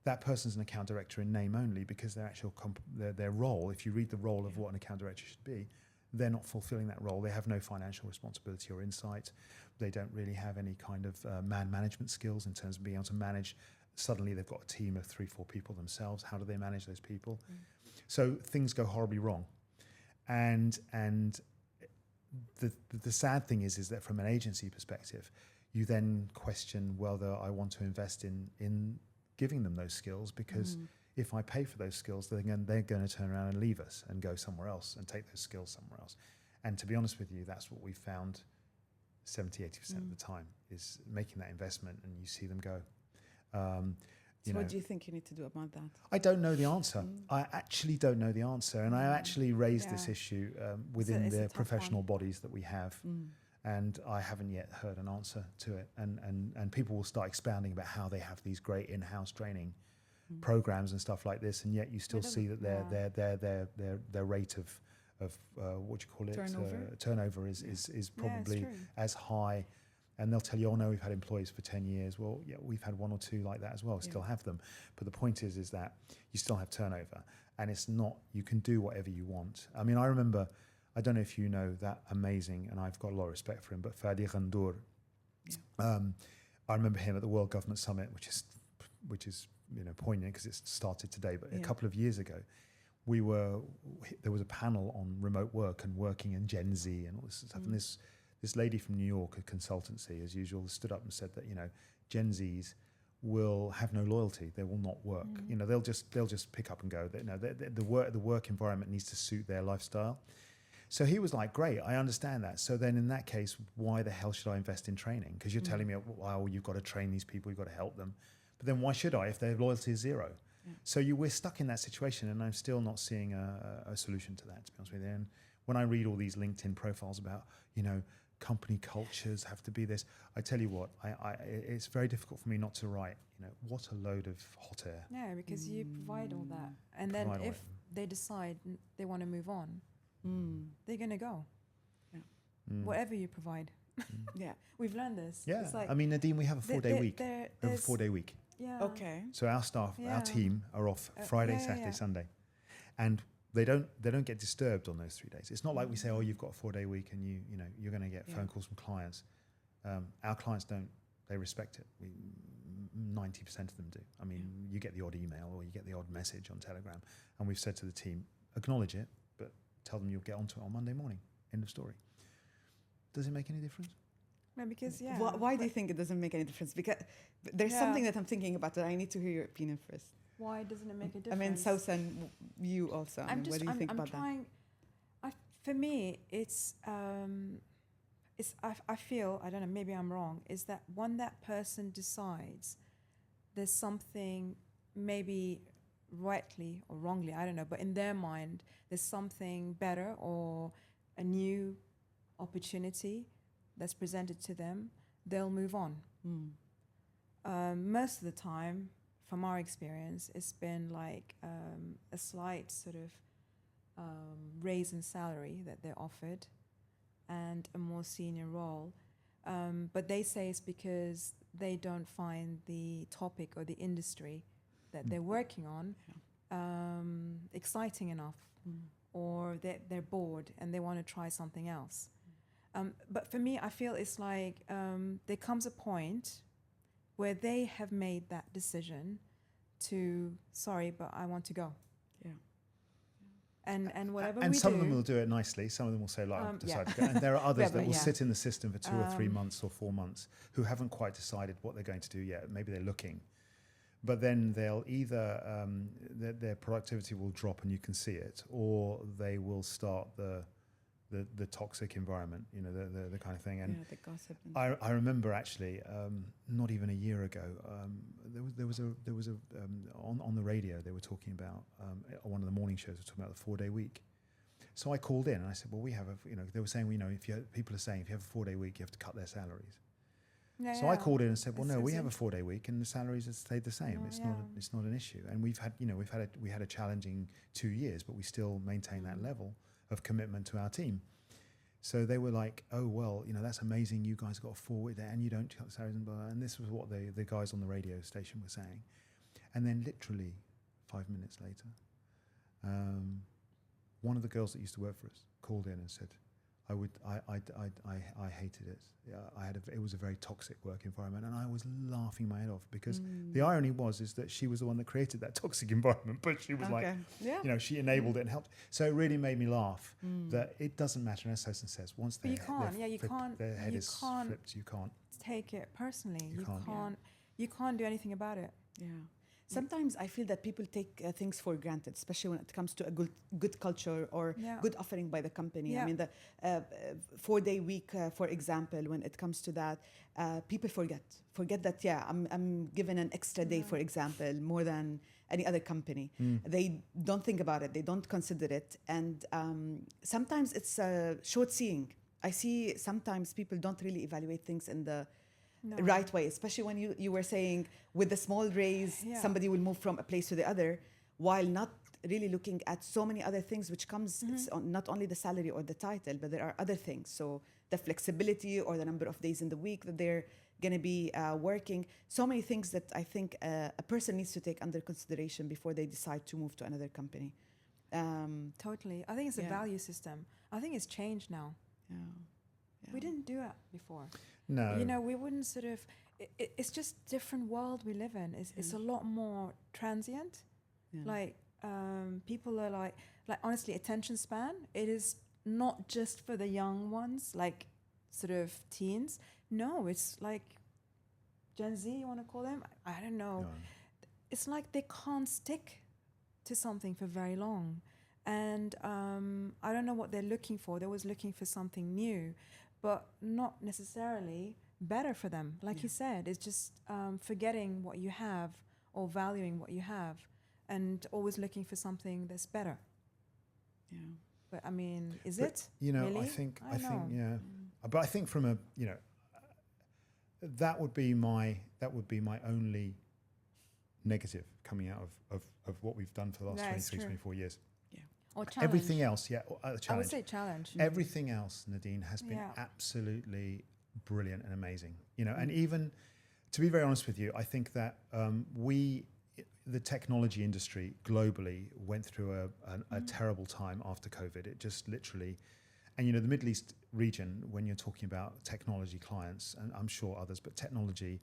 [SPEAKER 3] that person's an account director in name only because their actual their role, if you read the role of what an account director should be, they're not fulfilling that role. They have no financial responsibility or insight. They don't really have any kind of man management skills in terms of being able to manage. Suddenly they've got a team of 3-4 people themselves. How do they manage those people? So things go horribly wrong. And the sad thing is that from an agency perspective, you then question whether I want to invest in giving them those skills, because if I pay for those skills, they're going to turn around and leave us and go somewhere else and take those skills somewhere else. And to be honest with you, that's what we found 70-80% of the time, is making that investment and you see them go.
[SPEAKER 2] So what do you think you need to do about that?
[SPEAKER 3] I don't know the answer. I actually don't know the answer. And I actually raised this issue within the professional bodies that we have. And I haven't yet heard an answer to it. And people will start expounding about how they have these great in-house training programs and stuff like this, and yet you still see that their rate of what do you call it, turnover is probably as high. And they'll tell you, oh no, we've had employees for 10 years. Well, yeah, we've had 1 or 2 like that as well. Still have them. But the point is that you still have turnover, and it's not, you can do whatever you want. I mean, I remember, I don't know if you know that amazing, and I've got a lot of respect for him, but Fadi Ghandour. I remember him at the World Government Summit, which is poignant because it started today, but a couple of years ago, there was a panel on remote work and working in Gen Z and all this stuff, and this lady from New York, a consultancy as usual, stood up and said that Gen Zs will have no loyalty. They will not work. They'll just pick up and go. The work environment needs to suit their lifestyle. So he was like, great, I understand that. So then in that case, why the hell should I invest in training? Because you're telling me, well, you've got to train these people, you've got to help them. But then why should I if their loyalty is 0? So we're stuck in that situation, and I'm still not seeing a solution to that, to be honest with you. And when I read all these LinkedIn profiles about, company cultures have to be this, I tell you what, it's very difficult for me not to write, what a load of hot air.
[SPEAKER 4] Yeah, because you provide all that. And then if they decide they want to move on, they're going to go. Yeah. Whatever you provide. Yeah. We've learned this.
[SPEAKER 3] Yeah.
[SPEAKER 4] It's like,
[SPEAKER 3] Nadine, we have a 4-day week. We have a 4-day week.
[SPEAKER 4] Yeah.
[SPEAKER 2] Okay.
[SPEAKER 3] So our staff, our team are off Friday, Saturday, Sunday. And they don't get disturbed on those 3 days. It's not like we say, oh, you've got a 4-day week and you're going to get phone calls from clients. Our clients don't, they respect it. 90% of them do. I mean, you get the odd email or you get the odd message on Telegram. And we've said to the team, acknowledge it, but tell them you'll get onto it on Monday morning. End of story. Does it make any difference?
[SPEAKER 4] No, because,
[SPEAKER 2] Why do you think it doesn't make any difference? Because there's something that I'm thinking about that I need to hear your opinion first.
[SPEAKER 4] Why doesn't it make a difference?
[SPEAKER 2] I mean, Sawsan, you also. What do you think about that?
[SPEAKER 4] For me, I feel, I don't know, maybe I'm wrong, is that when that person decides there's something, maybe rightly or wrongly, I don't know, but in their mind, there's something better or a new opportunity that's presented to them, they'll move on. Most of the time, from our experience, it's been like a slight sort of raise in salary that they're offered and a more senior role. But they say it's because they don't find the topic or the industry that they're working on exciting enough, or they're bored and they want to try something else. But for me, I feel it's like there comes a point where they have made that decision to, sorry, but I want to go. Yeah. And whatever
[SPEAKER 3] and
[SPEAKER 4] we
[SPEAKER 3] some
[SPEAKER 4] do,
[SPEAKER 3] of them will do it nicely. Some of them will say, like, I've decided to go. And there are others that will sit in the system for 2 or 3 months or 4 months who haven't quite decided what they're going to do yet. Maybe they're looking. But then they'll either, their productivity will drop and you can see it, or they will start the toxic environment, the kind of thing. And
[SPEAKER 2] the gossip.
[SPEAKER 3] I remember actually, not even a year ago, there was on the radio they were talking about on one of the morning shows. They were talking about the 4-day week. So I called in and I said, well, we have they were saying, people are saying if you have a 4-day week, you have to cut their salaries. So I called in and said, well, no, we have a 4-day week and the salaries have stayed the same. It's not an issue. And we had a challenging 2 years, but we still maintain that level of commitment to our team. So they were like, oh, well, that's amazing. You guys got a 4 week there and you don't cut salaries. And this was what the guys on the radio station were saying. And then literally 5 minutes later, one of the girls that used to work for us called in and said, I hated it. It was a very toxic work environment, and I was laughing my head off because the irony is that she was the one that created that toxic environment, but she was she enabled it and helped. So it really made me laugh that it doesn't matter, as Sawsan says, once their head is flipped, you can't
[SPEAKER 4] take it personally. You can't do anything about it.
[SPEAKER 2] Yeah. Sometimes I feel that people take things for granted, especially when it comes to a good culture or good offering by the company. Yeah. I mean, the 4-day week, for example, when it comes to that, people forget that, I'm given an extra day, for example, more than any other company. They don't think about it. They don't consider it. And sometimes it's short-seeing. I see sometimes people don't really evaluate things in the right way, especially when you were saying with the small raise, somebody will move from a place to the other, while not really looking at so many other things which comes, it's not only the salary or the title, but there are other things. So the flexibility or the number of days in the week that they're going to be working, so many things that I think a person needs to take under consideration before they decide to move to another company.
[SPEAKER 4] Totally. I think it's a value system. I think it's changed now.
[SPEAKER 2] Yeah.
[SPEAKER 4] We didn't do it before.
[SPEAKER 3] No.
[SPEAKER 4] We wouldn't sort of, it's just different world we live in. It's a lot more transient. Yeah. Like, people are like honestly, attention span, it is not just for the young ones, like sort of teens. No, it's like Gen Z, you want to call them? I don't know. No. It's like they can't stick to something for very long. And I don't know what they're looking for. They're always looking for something new, but not necessarily better for them. Like you said, it's just forgetting what you have or valuing what you have. and always looking for something that's better.
[SPEAKER 2] Yeah.
[SPEAKER 4] But I mean, is
[SPEAKER 3] But,
[SPEAKER 4] it?
[SPEAKER 3] You know,
[SPEAKER 4] really?
[SPEAKER 3] I think,
[SPEAKER 4] know.
[SPEAKER 3] yeah. But I think from a, you know, that would be my only negative coming out of what we've done for the last
[SPEAKER 4] Yeah, it's
[SPEAKER 3] 23,
[SPEAKER 4] true.
[SPEAKER 3] 24 years.
[SPEAKER 4] Or challenge.
[SPEAKER 3] Everything else, challenge.
[SPEAKER 4] I would say challenge.
[SPEAKER 3] Everything else, Nadine, has been
[SPEAKER 4] Yeah.
[SPEAKER 3] absolutely brilliant and amazing. You know, and even to be very honest with you, I think that the technology industry globally went through a terrible time after COVID. It just literally, and you know, the Middle East region, when you're talking about technology clients, and I'm sure others, but technology,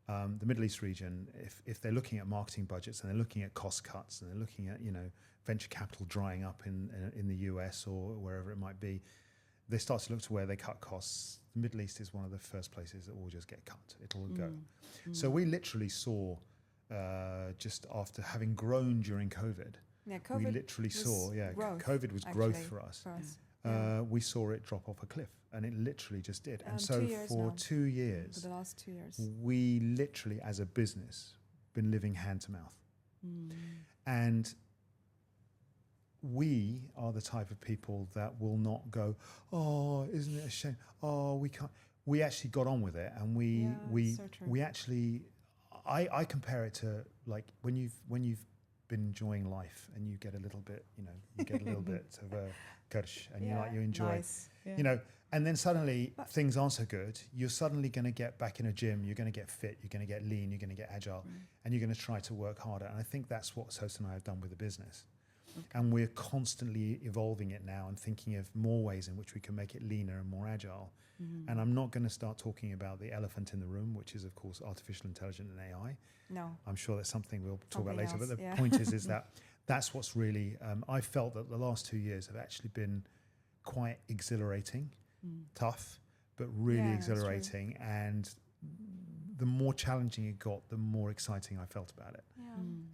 [SPEAKER 3] the Middle East region, if they're looking at marketing budgets and they're looking at cost cuts and they're looking at, you know, venture capital drying up in the US or wherever it might be, they start to look to where they cut costs. The Middle East is one of the first places that will just get cut. It'll go. So we literally saw, just after having grown during COVID,
[SPEAKER 4] COVID
[SPEAKER 3] we literally saw,
[SPEAKER 4] growth,
[SPEAKER 3] COVID was growth for us.
[SPEAKER 4] Yeah.
[SPEAKER 3] We saw it drop off a cliff, and it literally just did. And
[SPEAKER 4] 2
[SPEAKER 3] so
[SPEAKER 4] years
[SPEAKER 3] for
[SPEAKER 4] now.
[SPEAKER 3] 2 years,
[SPEAKER 4] For the last 2 years.
[SPEAKER 3] we literally, as a business, been living hand to mouth. And we are the type of people that will not go, oh, isn't it a shame? Oh, we can't. We actually got on with it, and we actually, I compare it to like when you've been enjoying life and you get a little bit, you know, you get a little bit of a kirsch, and you enjoy,
[SPEAKER 4] nice.
[SPEAKER 3] you know, and then suddenly things aren't so good. You're suddenly going to get back in a gym. You're going to get fit. You're going to get lean. You're going to get agile, and you're going to try to work harder. And I think that's what Sawsan and I have done with the business. And we're constantly evolving it now and thinking of more ways in which we can make it leaner and more agile. And I'm not going to start talking about the elephant in the room, which is, of course, artificial intelligence and AI.
[SPEAKER 4] No.
[SPEAKER 3] I'm sure that's something we'll talk about later.
[SPEAKER 4] Else,
[SPEAKER 3] But the point is that that's what's really, I felt that the last 2 years have actually been quite exhilarating, tough, but really exhilarating. And the more challenging it got, the more exciting I felt about it.
[SPEAKER 4] Yeah.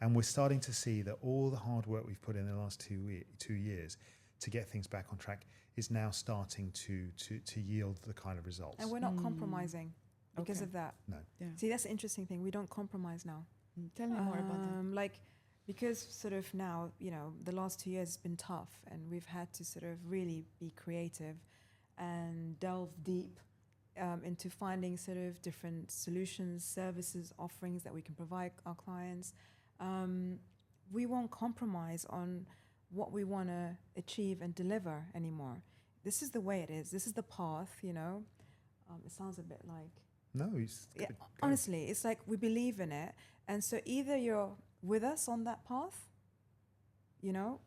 [SPEAKER 3] And we're starting to see that all the hard work we've put in the last 2 years to get things back on track is now starting to yield the kind of results.
[SPEAKER 4] And we're not compromising because of that.
[SPEAKER 3] No.
[SPEAKER 2] Yeah.
[SPEAKER 4] See, that's the interesting thing. We don't compromise now.
[SPEAKER 2] Tell me more about that.
[SPEAKER 4] Like, because sort of now, you know, the last 2 years has been tough, and we've had to sort of really be creative and delve deep into finding sort of different solutions, services, offerings that we can provide our clients. We won't compromise on what we want to achieve and deliver anymore. This is the way it is. This is the path, you know. It sounds a bit like...
[SPEAKER 3] No, it's...
[SPEAKER 4] Yeah, honestly, it's like we believe in it. And so either you're with us on that path, you know,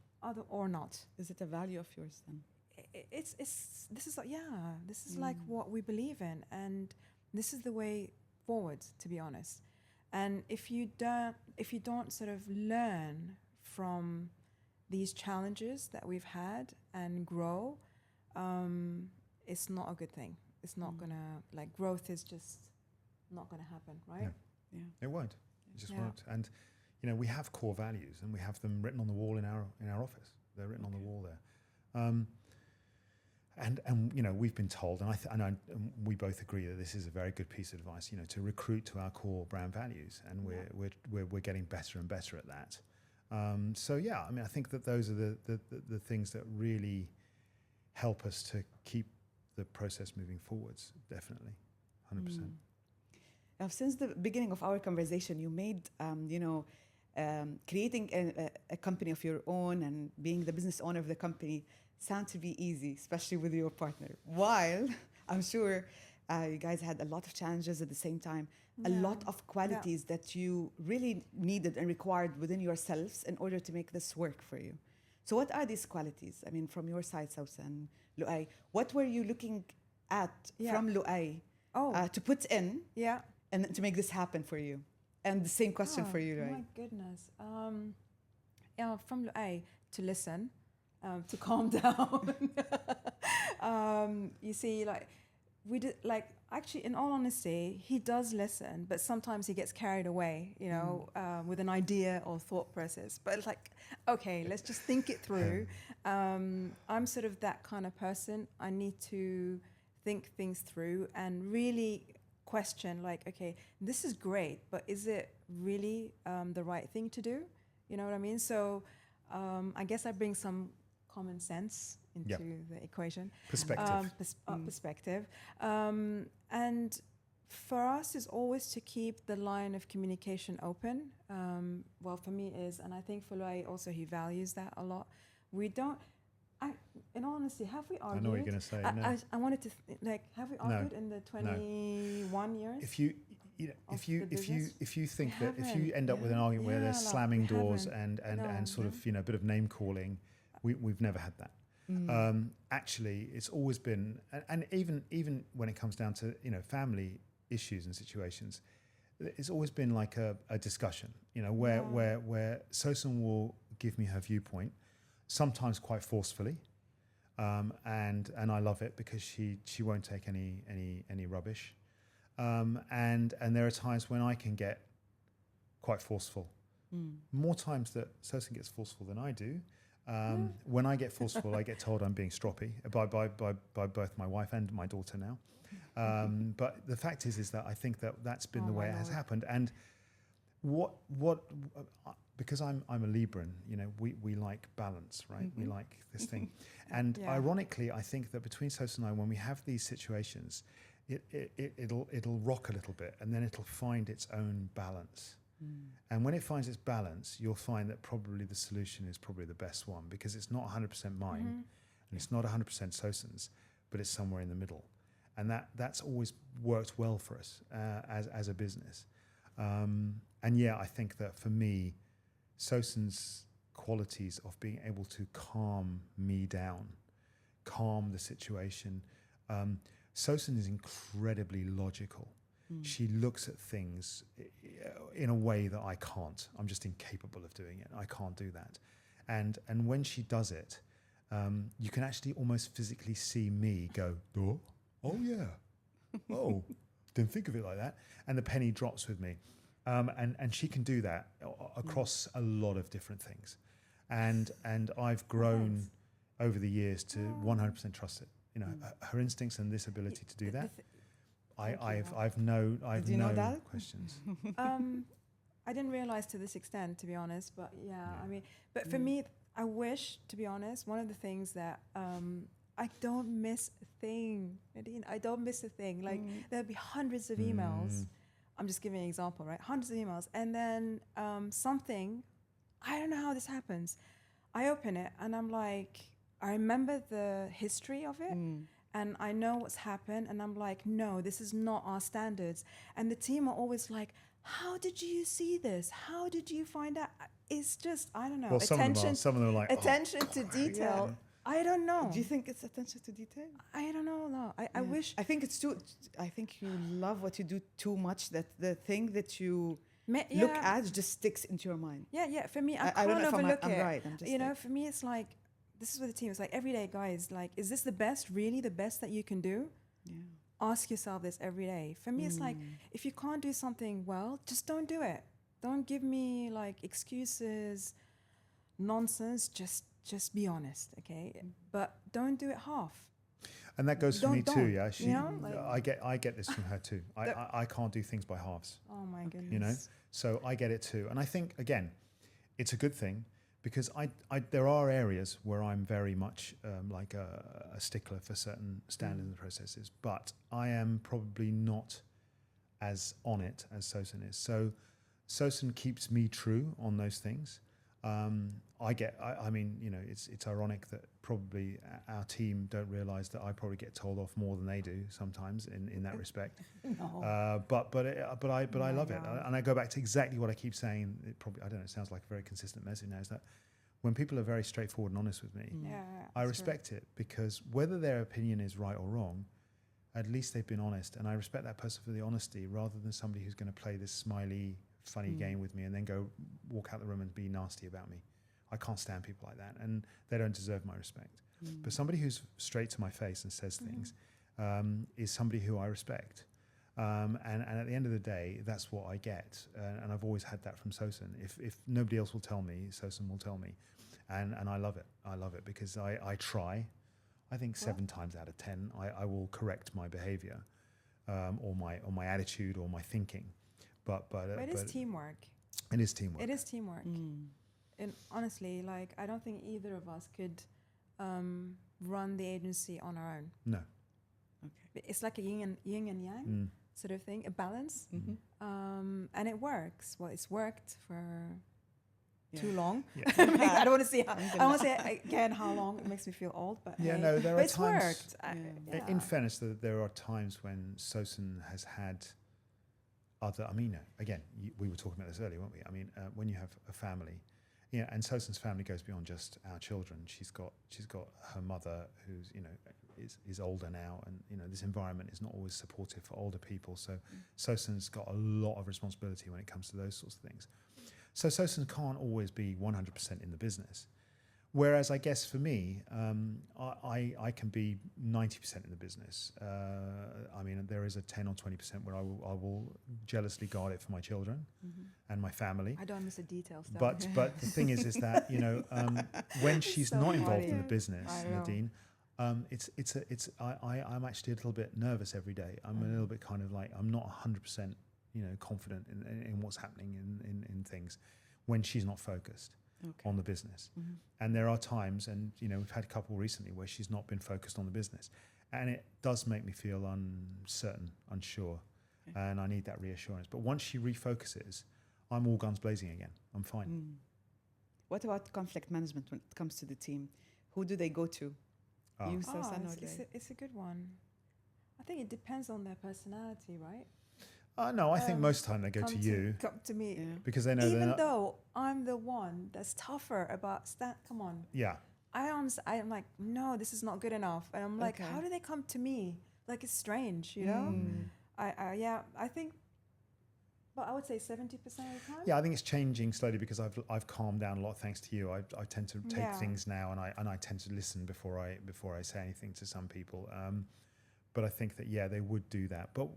[SPEAKER 4] or not.
[SPEAKER 2] Is it a value of yours then?
[SPEAKER 4] This is like what we believe in, and this is the way forward, to be honest. And if you don't sort of learn from these challenges that we've had and grow, it's not a good thing. It's not gonna, like, growth is just not gonna happen, right?
[SPEAKER 2] Yeah.
[SPEAKER 3] It won't. It just won't. And you know, we have core values, and we have them written on the wall in our office. They're written on the wall there. And you know, we've been told, and we both agree that this is a very good piece of advice. You know, to recruit to our core brand values, and we're getting better and better at that. So yeah, I mean, I think that those are the things that really help us to keep the process moving forwards. Definitely, 100%.
[SPEAKER 2] Now, since the beginning of our conversation, you made creating a company of your own and being the business owner of the company sound to be easy, especially with your partner. While I'm sure you guys had a lot of challenges at the same time, a lot of qualities that you really needed and required within yourselves in order to make this work for you. So what are these qualities? I mean, from your side, Sawsan, Louay, what were you looking at from Louay to put in and to make this happen for you? And the same question for you, Louay.
[SPEAKER 4] My goodness. From Louay, to listen. To calm down. You see, like, we did, like, actually, in all honesty, he does listen, but sometimes he gets carried away, you know, with an idea or thought process. But it's like, okay, let's just think it through. I'm sort of that kind of person. I need to think things through and really question, like, okay, this is great, but is it really the right thing to do? You know what I mean? So I guess I bring some common sense into the equation.
[SPEAKER 3] Perspective.
[SPEAKER 4] Perspective. And for us is always to keep the line of communication open. Well, for me is, and I think for Louay also, he values that a lot. We don't, in all honesty, have we argued?
[SPEAKER 3] I know what you're going to say. No.
[SPEAKER 4] I wanted to, have we argued in the 21 years?
[SPEAKER 3] If you think that if you end up with an argument where there's slamming doors and sort of a bit of name calling, we've never had that. Actually, it's always been, and even when it comes down to family issues and situations, it's always been like a discussion. Where Sawsan will give me her viewpoint, sometimes quite forcefully, and I love it because she won't take any rubbish. And there are times when I can get quite forceful. More times that Sawsan gets forceful than I do. When I get forceful, I get told I'm being stroppy by both my wife and my daughter now. But the fact is that I think that's been the way it has happened. And because I'm a Libran, we like balance, right? We like this thing. And ironically, I think that between Sawsan and I, when we have these situations, it'll rock a little bit and then it'll find its own balance. And when it finds its balance, you'll find that probably the solution is probably the best one, because it's not 100% mine and it's not 100% Sawsan's, but it's somewhere in the middle. And that's always worked well for us as a business. And I think that for me, Sawsan's qualities of being able to calm me down, calm the situation. Sawsan is incredibly logical. She looks at things in a way that I can't. I'm just incapable of doing it. I can't do that. And when she does it, you can actually almost physically see me go, oh yeah, oh, didn't think of it like that. And the penny drops with me. And she can do that across a lot of different things. And I've grown over the years to 100% trust it. Her instincts and this ability to do that. I've no questions.
[SPEAKER 4] I didn't realize to this extent, to be honest, but but for me, I wish, to be honest, one of the things that I don't miss a thing, Nadine. I don't miss a thing. Like there'll be hundreds of emails. I'm just giving an example, right? Hundreds of emails, and then something. I don't know how this happens. I open it and I'm like, I remember the history of it. And I know what's happened, and I'm like, no, this is not our standards. And the team are always like, how did you see this? How did you find out? It's just, I don't know.
[SPEAKER 3] Well, some of them are like,
[SPEAKER 4] attention to detail. Yeah. I don't know.
[SPEAKER 2] Do you think it's attention to detail?
[SPEAKER 4] I don't know. No, I wish.
[SPEAKER 2] I think it's too. I think you love what you do too much. That the thing that you look at just sticks into your mind.
[SPEAKER 4] Yeah. For me, I
[SPEAKER 2] don't know if
[SPEAKER 4] overlook
[SPEAKER 2] I'm
[SPEAKER 4] it.
[SPEAKER 2] right. I'm just
[SPEAKER 4] for me, it's like, this is what the team is like every day, guys. Like, is this really the best that you can do?
[SPEAKER 2] Yeah.
[SPEAKER 4] Ask yourself this every day. For me, it's like, if you can't do something well, just don't do it. Don't give me like excuses, nonsense. Just be honest, okay? But don't do it half.
[SPEAKER 3] And that goes for me too. Yeah, I get this from her too. I can't do things by halves.
[SPEAKER 4] Oh my goodness.
[SPEAKER 3] So I get it too. And I think again, it's a good thing. Because there are areas where I'm very much like a stickler for certain standards and processes, but I am probably not as on it as Sawsan is. So Sawsan keeps me true on those things. It's ironic that probably our team don't realise that I probably get told off more than they do sometimes in that respect.
[SPEAKER 4] No.
[SPEAKER 3] But I love it, and I go back to exactly what I keep saying. It probably, I don't know, it sounds like a very consistent message now, is that when people are very straightforward and honest with me, I respect it, because whether their opinion is right or wrong, at least they've been honest, and I respect that person for the honesty rather than somebody who's going to play this smiley, funny game with me and then walk out the room and be nasty about me. I can't stand people like that, and they don't deserve my respect. But somebody who's straight to my face and says things is somebody who I respect. And at the end of the day, that's what I get. And I've always had that from Sawsan. If nobody else will tell me, Sawsan will tell me. And I love it. I love it because I try. I think 7 times out of 10, I will correct my behavior or my attitude or my thinking. But
[SPEAKER 4] it is teamwork.
[SPEAKER 3] It is teamwork.
[SPEAKER 4] It is teamwork. honestly, like, I don't think either of us could run the agency on our own.
[SPEAKER 3] No.
[SPEAKER 2] Okay.
[SPEAKER 4] It's like a yin and yang sort of thing, a balance.
[SPEAKER 2] Mm-hmm.
[SPEAKER 4] And it works. Well, it's worked for too long.
[SPEAKER 3] Yeah.
[SPEAKER 4] I don't want to say again how long. It makes me feel old, but
[SPEAKER 3] Yeah,
[SPEAKER 4] hey.
[SPEAKER 3] no, there
[SPEAKER 4] But
[SPEAKER 3] are
[SPEAKER 4] it's
[SPEAKER 3] times.
[SPEAKER 4] worked.
[SPEAKER 3] In fairness, there are times when Sawsan has had other. I mean, again, we were talking about this earlier, weren't we? I mean, when you have a family, and Sawsan's family goes beyond just our children. She's got her mother, who's is older now, and this environment is not always supportive for older people. So Sawsan's got a lot of responsibility when it comes to those sorts of things. So Sawsan can't always be 100% in the business. Whereas I guess for me, I can be 90% in the business. I mean, there is a 10 or 20% where I will jealously guard it for my children and my family.
[SPEAKER 4] I don't miss the details, though.
[SPEAKER 3] But the thing is that when she's
[SPEAKER 4] so
[SPEAKER 3] not involved in
[SPEAKER 4] funny.
[SPEAKER 3] the business,
[SPEAKER 4] I know.
[SPEAKER 3] Nadine, I'm actually a little bit nervous every day. I'm a little bit kind of like, I'm not 100% confident in what's happening in things when she's not focused on the business. And there are times, and we've had a couple recently where she's not been focused on the business, and it does make me feel uncertain, unsure, and I need that reassurance. But once she refocuses, I'm all guns blazing again. I'm fine.
[SPEAKER 2] What about conflict management when it comes to the team? Who do they go to? You, Sawsan, or they?
[SPEAKER 4] It's a good one. I think it depends on their personality, right?
[SPEAKER 3] No, I think most of the time they go to you.
[SPEAKER 4] Come to me.
[SPEAKER 2] Yeah.
[SPEAKER 3] Because they know
[SPEAKER 4] Even though I'm the one that's tougher about come on.
[SPEAKER 3] Yeah.
[SPEAKER 4] I'm like, no, this is not good enough. And I'm like, how do they come to me? Like, it's strange, I think, but I would say 70% of the time.
[SPEAKER 3] Yeah, I think it's changing slowly because I've calmed down a lot thanks to you. I tend to take things now, and I tend to listen before I say anything to some people. But I think that they would do that. But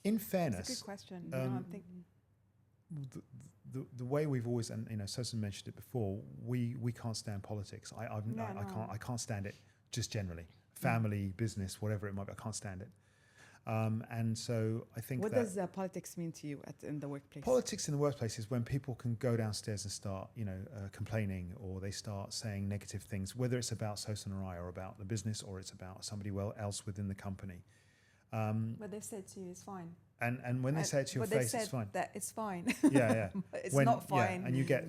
[SPEAKER 3] in fairness,
[SPEAKER 4] it's a good question. I'm thinking
[SPEAKER 3] the way we've always, and Sawsan mentioned it before, we can't stand politics. I can't stand it just generally. Family, business, whatever it might be, I can't stand it. And so I think
[SPEAKER 2] what does politics mean to you in the workplace?
[SPEAKER 3] Politics in the workplace is when people can go downstairs and start, complaining, or they start saying negative things, whether it's about Sawsan or I, or about the business, or it's about somebody else within the company.
[SPEAKER 4] But they've said to you, it's fine.
[SPEAKER 3] And when they say it to your face, it's fine.
[SPEAKER 4] That it's fine.
[SPEAKER 3] Yeah.
[SPEAKER 4] It's not fine.
[SPEAKER 3] Yeah, and you get,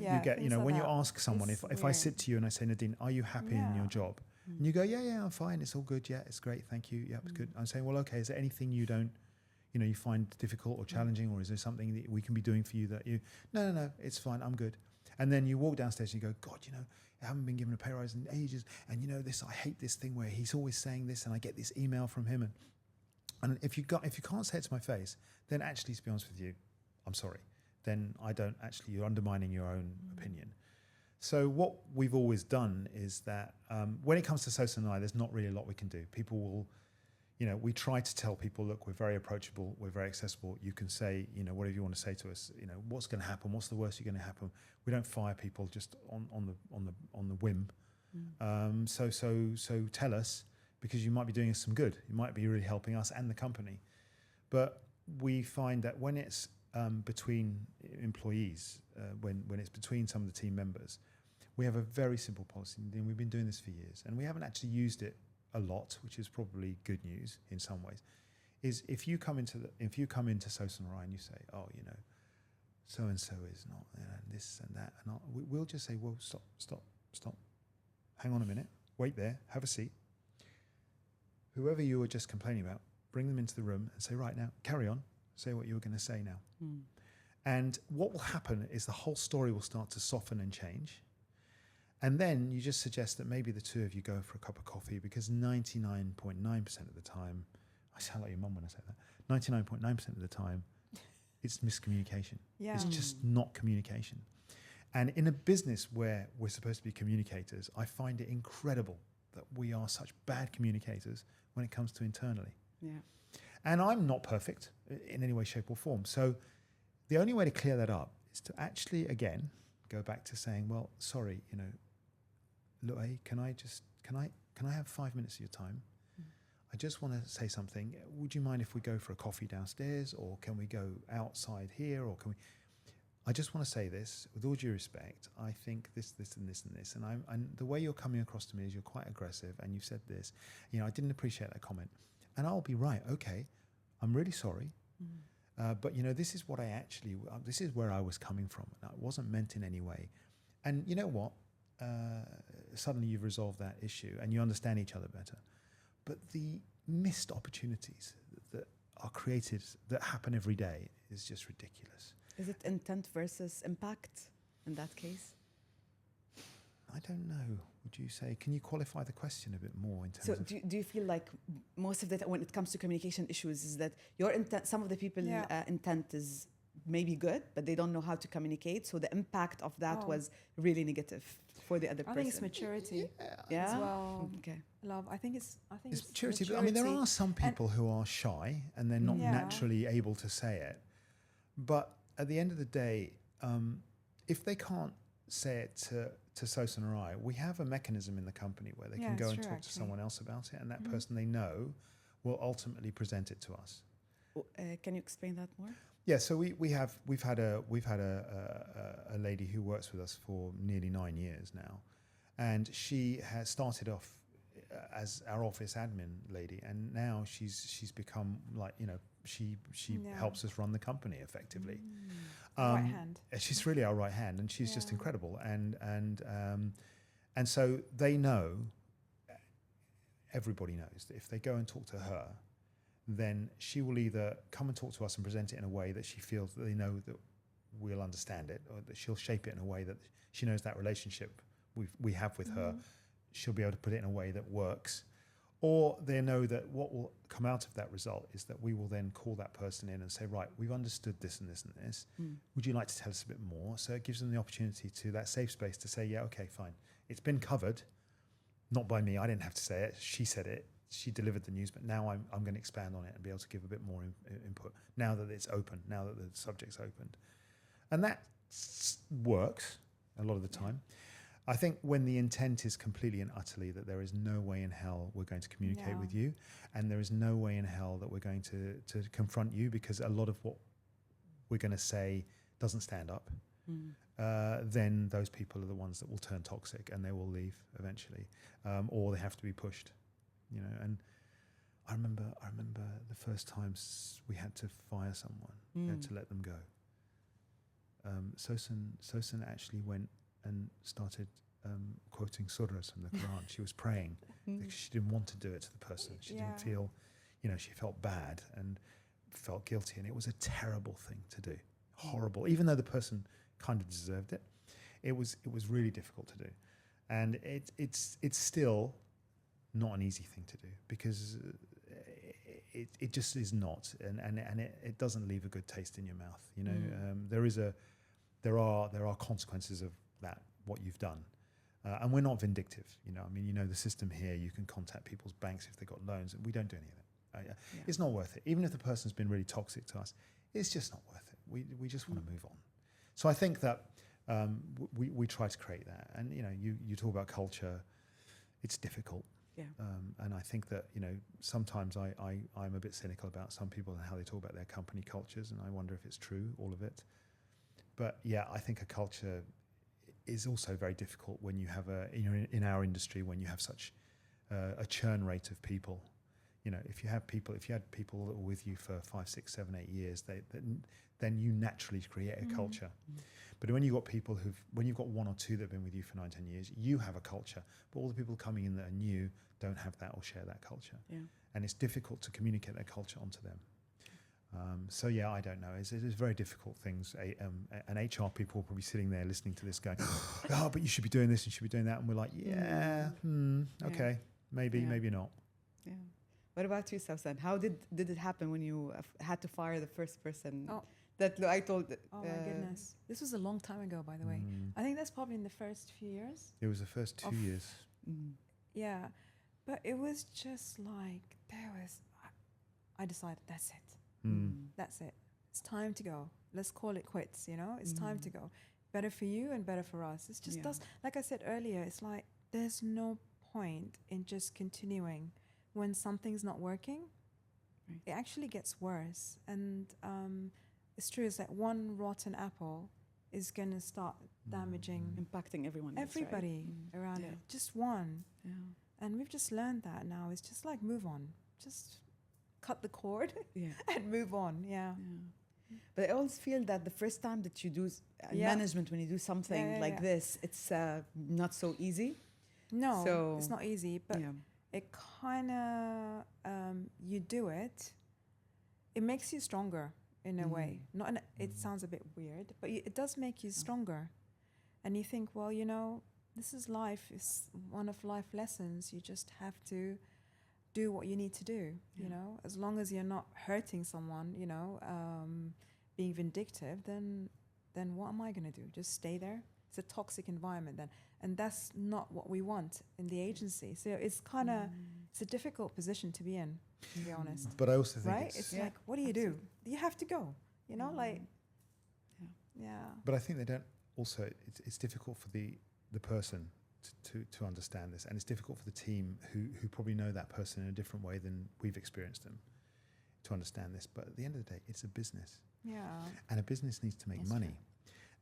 [SPEAKER 3] when you ask someone,
[SPEAKER 4] It's
[SPEAKER 3] if I sit to you and I say, Nadine, are you happy in your job? And you go, yeah, I'm fine. It's all good. Yeah, it's great. Thank you. Yeah, it's good. I'm saying, well, okay, is there anything you don't, you find difficult or challenging, or is there something that we can be doing for you that you, no, it's fine. I'm good. And then you walk downstairs and you go, God, I haven't been given a pay rise in ages. And this, I hate this thing where he's always saying this, and I get this email from him. And if you can't say it to my face, then actually, to be honest with you, I'm sorry. Then you're undermining your own opinion. So what we've always done is that when it comes to Sawsan and I, there's not really a lot we can do. People will, we try to tell people, look, we're very approachable, we're very accessible. You can say, whatever you want to say to us. What's going to happen? What's the worst that's going to happen? We don't fire people just on the whim. So tell us, because you might be doing us some good. You might be really helping us and the company. But we find that when it's between employees, when it's between some of the team members, we have a very simple policy, and we've been doing this for years, and we haven't actually used it a lot, which is probably good news in some ways. Is if you come into Sawsan or I and you say, oh, so and so is not this and that, and we'll just say, well, stop, hang on a minute, wait there, have a seat. Whoever you were just complaining about, bring them into the room and say, right now, carry on, say what you were going to say now. And what will happen is the whole story will start to soften and change. And then you just suggest that maybe the two of you go for a cup of coffee, because 99.9% of the time, I sound like your mum when I say that, 99.9% of the time, it's miscommunication.
[SPEAKER 4] Yeah.
[SPEAKER 3] It's just not communication. And in a business where we're supposed to be communicators, I find it incredible that we are such bad communicators when it comes to internally.
[SPEAKER 2] Yeah.
[SPEAKER 3] And I'm not perfect in any way, shape or form. So the only way to clear that up is to actually, again, go back to saying, well, sorry, Louay, can I have 5 minutes of your time? I just want to say something. Would you mind if we go for a coffee downstairs, or can we go outside here, or can we? I just want to say this with all due respect. I think this, and this, and this, and the way you're coming across to me is you're quite aggressive, and you've said this. I didn't appreciate that comment, and I'll be right. Okay, I'm really sorry, but this is what this is where I was coming from. It wasn't meant in any way, and you know what? Suddenly you've resolved that issue, and you understand each other better. But the missed opportunities that are created, that happen every day, is just ridiculous.
[SPEAKER 2] Is it intent versus impact in that case?
[SPEAKER 3] I don't know. Would you say? Can you qualify the question a bit more in terms
[SPEAKER 2] So
[SPEAKER 3] of?
[SPEAKER 2] do you feel like most of the when it comes to communication issues is that your intent, some of the people intent is maybe good, but they don't know how to communicate. So the impact of that was really negative for the other person.
[SPEAKER 4] I think it's maturity
[SPEAKER 2] Yeah.
[SPEAKER 4] as well.
[SPEAKER 2] Okay.
[SPEAKER 4] Love. I think it's
[SPEAKER 3] maturity. But, I mean, there are some people who are shy and they're not naturally able to say it. But at the end of the day, if they can't say it to Sawsan or I, we have a mechanism in the company where they can go and talk to someone else about it, and that person they know will ultimately present it to us.
[SPEAKER 2] Can you explain that more?
[SPEAKER 3] Yeah, so we've had a lady who works with us for nearly 9 years now, and she has started off as our office admin lady, and now she's become like she helps us run the company effectively.
[SPEAKER 4] Right hand.
[SPEAKER 3] She's really our right hand, and she's just incredible. And so they know. Everybody knows that if they go and talk to her, then she will either come and talk to us and present it in a way that she feels that they know that we'll understand it, or that she'll shape it in a way that she knows that relationship we have with her, she'll be able to put it in a way that works. Or they know that what will come out of that result is that we will then call that person in and say, right, we've understood this and this and this. Would you like to tell us a bit more? So it gives them the opportunity to that safe space to say, yeah, okay, fine. It's been covered, not by me. I didn't have to say it. She said it. She delivered the news, but now I'm going to expand on it and be able to give a bit more input now that it's open, now that the subject's opened. And that works a lot of the time. I think when the intent is completely and utterly that there is no way in hell we're going to communicate with you, and there is no way in hell that we're going to confront you because a lot of what we're going to say doesn't stand up, then those people are the ones that will turn toxic and they will leave eventually, or they have to be pushed. And I remember the first times we had to fire someone, we had to let them go. Sawsan actually went and started quoting surahs from the Quran. She was praying because she didn't want to do it to the person. She didn't feel, she felt bad and felt guilty, and it was a terrible thing to do. Horrible. Even though the person kind of deserved it, it was really difficult to do, and it's still not an easy thing to do because it just is not, and it doesn't leave a good taste in your mouth. There are consequences of that, what you've done, and we're not vindictive. The system here, you can contact people's banks if they've got loans, and we don't do any of that. It's not worth it. Even if the person's been really toxic to us, it's just not worth it. We just want to move on. So I think that we try to create that, and you talk about culture, it's difficult.
[SPEAKER 2] Yeah.
[SPEAKER 3] And I think that sometimes I'm a bit cynical about some people and how they talk about their company cultures, and I wonder if it's true, all of it. But yeah, I think a culture is also very difficult when you have in our industry, when you have such a churn rate of people. If you had people that were with you for 5, 6, 7, 8 years, then you naturally create a culture. But when you've got 1 or 2 that have been with you for 9, 10 years, you have a culture. But all the people coming in that are new don't have that or share that culture. Yeah. And it's difficult to communicate that culture onto them. So yeah, I don't know. It is very difficult things. And HR people will probably sitting there listening to this going, oh, but you should be doing this, you should be doing that. And we're like, okay, maybe not.
[SPEAKER 2] Yeah. What about you, Sawsan? How did it happen when you had to fire the first person? That I told.
[SPEAKER 4] Oh my goodness! This was a long time ago, by the way. I think that's probably in the first few years.
[SPEAKER 3] It was the first 2 years.
[SPEAKER 4] Yeah, but it was just like I decided that's it. That's it. It's time to go. Let's call it quits. It's time to go. Better for you and better for us. It's just like I said earlier. It's like there's no point in just continuing when something's not working. Right. It actually gets worse, and it's true. It's like one rotten apple is going to start damaging
[SPEAKER 2] Impacting everyone else,
[SPEAKER 4] everybody
[SPEAKER 2] right?
[SPEAKER 4] around it. Just one.
[SPEAKER 2] Yeah.
[SPEAKER 4] And we've just learned that now. It's just like, move on. Just cut the cord
[SPEAKER 2] Yeah.
[SPEAKER 4] and move on. Yeah.
[SPEAKER 2] But I always feel that the first time that you do management, when you do something like this, it's not so easy.
[SPEAKER 4] No,
[SPEAKER 2] So,
[SPEAKER 4] it's not easy, but it kind of, you do it, it makes you stronger in a way. It sounds a bit weird, but it does make you stronger. And you think, well, you know, this is life. It's one of life lessons. You just have to do what you need to do, you know. As long as you're not hurting someone, you know, being vindictive, then what am I going to do? Just stay there? It's a toxic environment then. And that's not what we want in the agency. So it's kind of, it's a difficult position to be in, to be honest.
[SPEAKER 3] But I also think
[SPEAKER 4] right? It's like, what do you do? You have to go, you know, like,
[SPEAKER 3] But I think they don't, also, it's difficult for the person to understand this, and it's difficult for the team who probably know that person in a different way than we've experienced them to understand this. But at the end of the day, it's a business.
[SPEAKER 4] Yeah.
[SPEAKER 3] And a business needs to make money.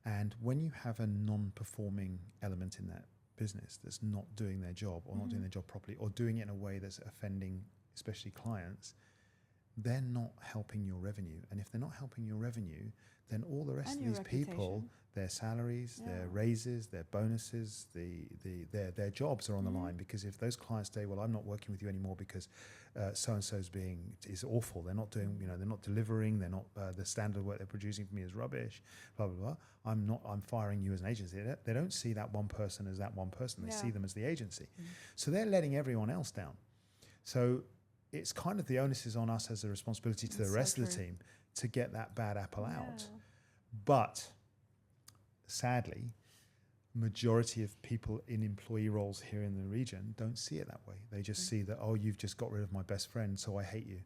[SPEAKER 3] And when you have a non-performing element in that business that's not doing their job or not doing their job properly or doing it in a way that's offending, especially clients, they're not helping your revenue. And if they're not helping your revenue, then all the rest of these people, their salaries, their raises, their bonuses, their jobs are on the line. Because if those clients say, well, I'm not working with you anymore because so-and-so's is awful, they're not doing, you know, they're not delivering, they're not, the standard work they're producing for me is rubbish, blah, blah, blah. I'm firing you as an agency. They don't see that one person as that one person. They see them as the agency. So they're letting everyone else down. So it's kind of the onus is on us as a responsibility to the rest of the team to get that bad apple out. But sadly, majority of people in employee roles here in the region don't see it that way. They just see that, oh, you've just got rid of my best friend, so I hate you.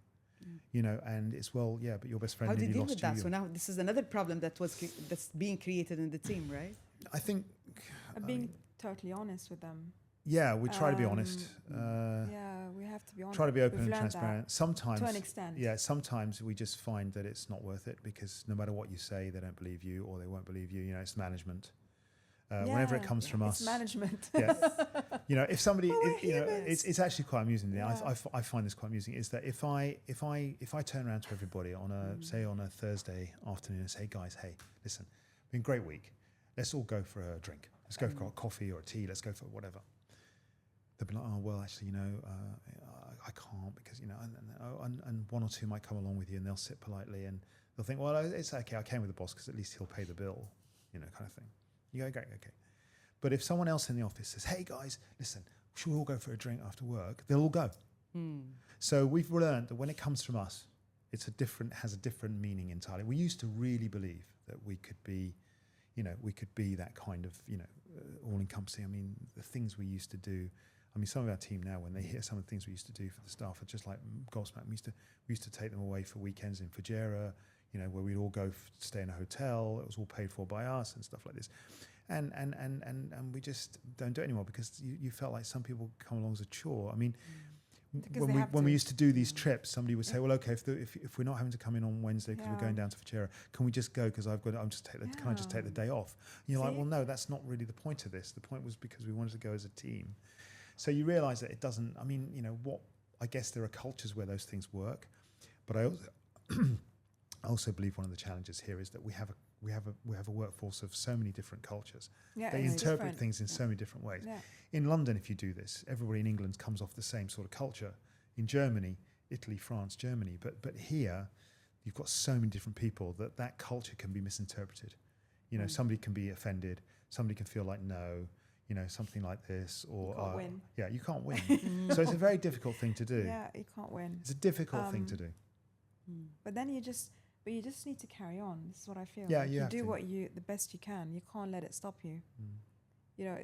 [SPEAKER 3] You know, and it's, well, yeah, but your best friend nearly lost you.
[SPEAKER 2] How did you deal with that? So now this is another problem that's being created in the team, right?
[SPEAKER 3] I think...
[SPEAKER 4] being totally honest with them.
[SPEAKER 3] Yeah, we try to be honest.
[SPEAKER 4] We have to be honest.
[SPEAKER 3] Try to be open and transparent. Sometimes,
[SPEAKER 4] to an extent.
[SPEAKER 3] Yeah, sometimes we just find that it's not worth it because no matter what you say, they don't believe you or they won't believe you. You know, it's management. Whenever it comes from us,
[SPEAKER 4] it's management.
[SPEAKER 3] You know, if somebody, you know, it's actually quite amusing. I find this quite amusing. Is that if I turn around to everybody on a Thursday afternoon and say, guys, hey, listen, been a great week. Let's all go for a drink. Let's go for a coffee or a tea. Let's go for whatever. They'll be like, oh, well, actually, you know, I can't because, you know, and one or two might come along with you and they'll sit politely and they'll think, well, it's okay. I came with the boss because at least he'll pay the bill, you know, kind of thing. You go, great, okay. But if someone else in the office says, hey, guys, listen, should we all go for a drink after work? They'll all go. So we've learned that when it comes from us, has a different meaning entirely. We used to really believe that we could be, you know, that kind of, you know, all-encompassing. I mean, the things we used to do. I mean, some of our team now, when they hear some of the things we used to do for the staff, are just like gobsmacked. We used to take them away for weekends in Fujairah, you know, where we'd all go stay in a hotel. It was all paid for by us and stuff like this. And we just don't do it anymore because you felt like some people come along as a chore. I mean, when we used to do these trips, somebody would say, well, okay, if we're not having to come in on Wednesday because we're going down to Fujairah, can we just go because can I just take the day off? And you're like, well, no, that's not really the point of this. The point was because we wanted to go as a team. So you realise that it doesn't. I mean, you know what? I guess there are cultures where those things work, but I also believe one of the challenges here is that we have a workforce of so many different cultures. They interpret things in so many different ways. In London, if you do this, everybody in England comes off the same sort of culture. In Germany, Italy, France, Germany, but here, you've got so many different people that culture can be misinterpreted. You know, somebody can be offended, somebody can feel like no. You know, something like this, or
[SPEAKER 4] you can't win.
[SPEAKER 3] Yeah, you can't win. So it's a very difficult thing to do.
[SPEAKER 4] Yeah, you can't win.
[SPEAKER 3] It's a difficult thing to do.
[SPEAKER 4] But then you just need to carry on. This is what I feel.
[SPEAKER 3] Yeah,
[SPEAKER 4] like
[SPEAKER 3] you
[SPEAKER 4] do the best you can. You can't let it stop you. You know,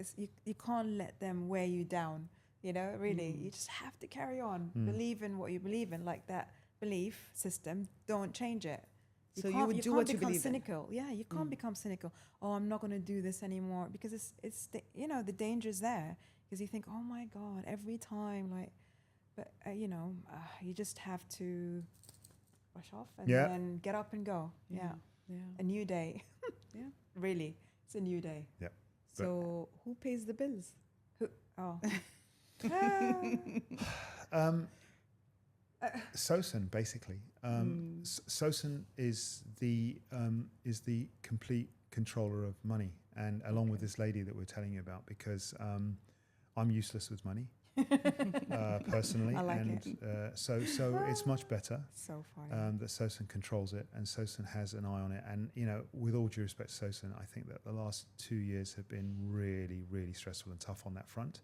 [SPEAKER 4] you can't let them wear you down. You know, really, you just have to carry on. Believe in what you believe in, like that belief system. Don't change it.
[SPEAKER 2] You would do what you believe
[SPEAKER 4] cynical. Yeah, you can't become cynical. Oh, I'm not going to do this anymore because it's the danger is there because you think, oh my God, every time but you know, you just have to brush off and then get up and go. Yeah. A new day. Really, it's a new day.
[SPEAKER 3] Yeah.
[SPEAKER 2] So who pays the bills?
[SPEAKER 4] Oh.
[SPEAKER 3] Sawsan, basically. Sawsan is the complete controller of money, and along with this lady that we're telling you about, because I'm useless with money personally,
[SPEAKER 4] I like
[SPEAKER 3] and so it's much better
[SPEAKER 4] So funny.
[SPEAKER 3] that Sawsan controls it, and Sawsan has an eye on it. And with all due respect to Sawsan, I think that the last 2 years have been really, really stressful and tough on that front.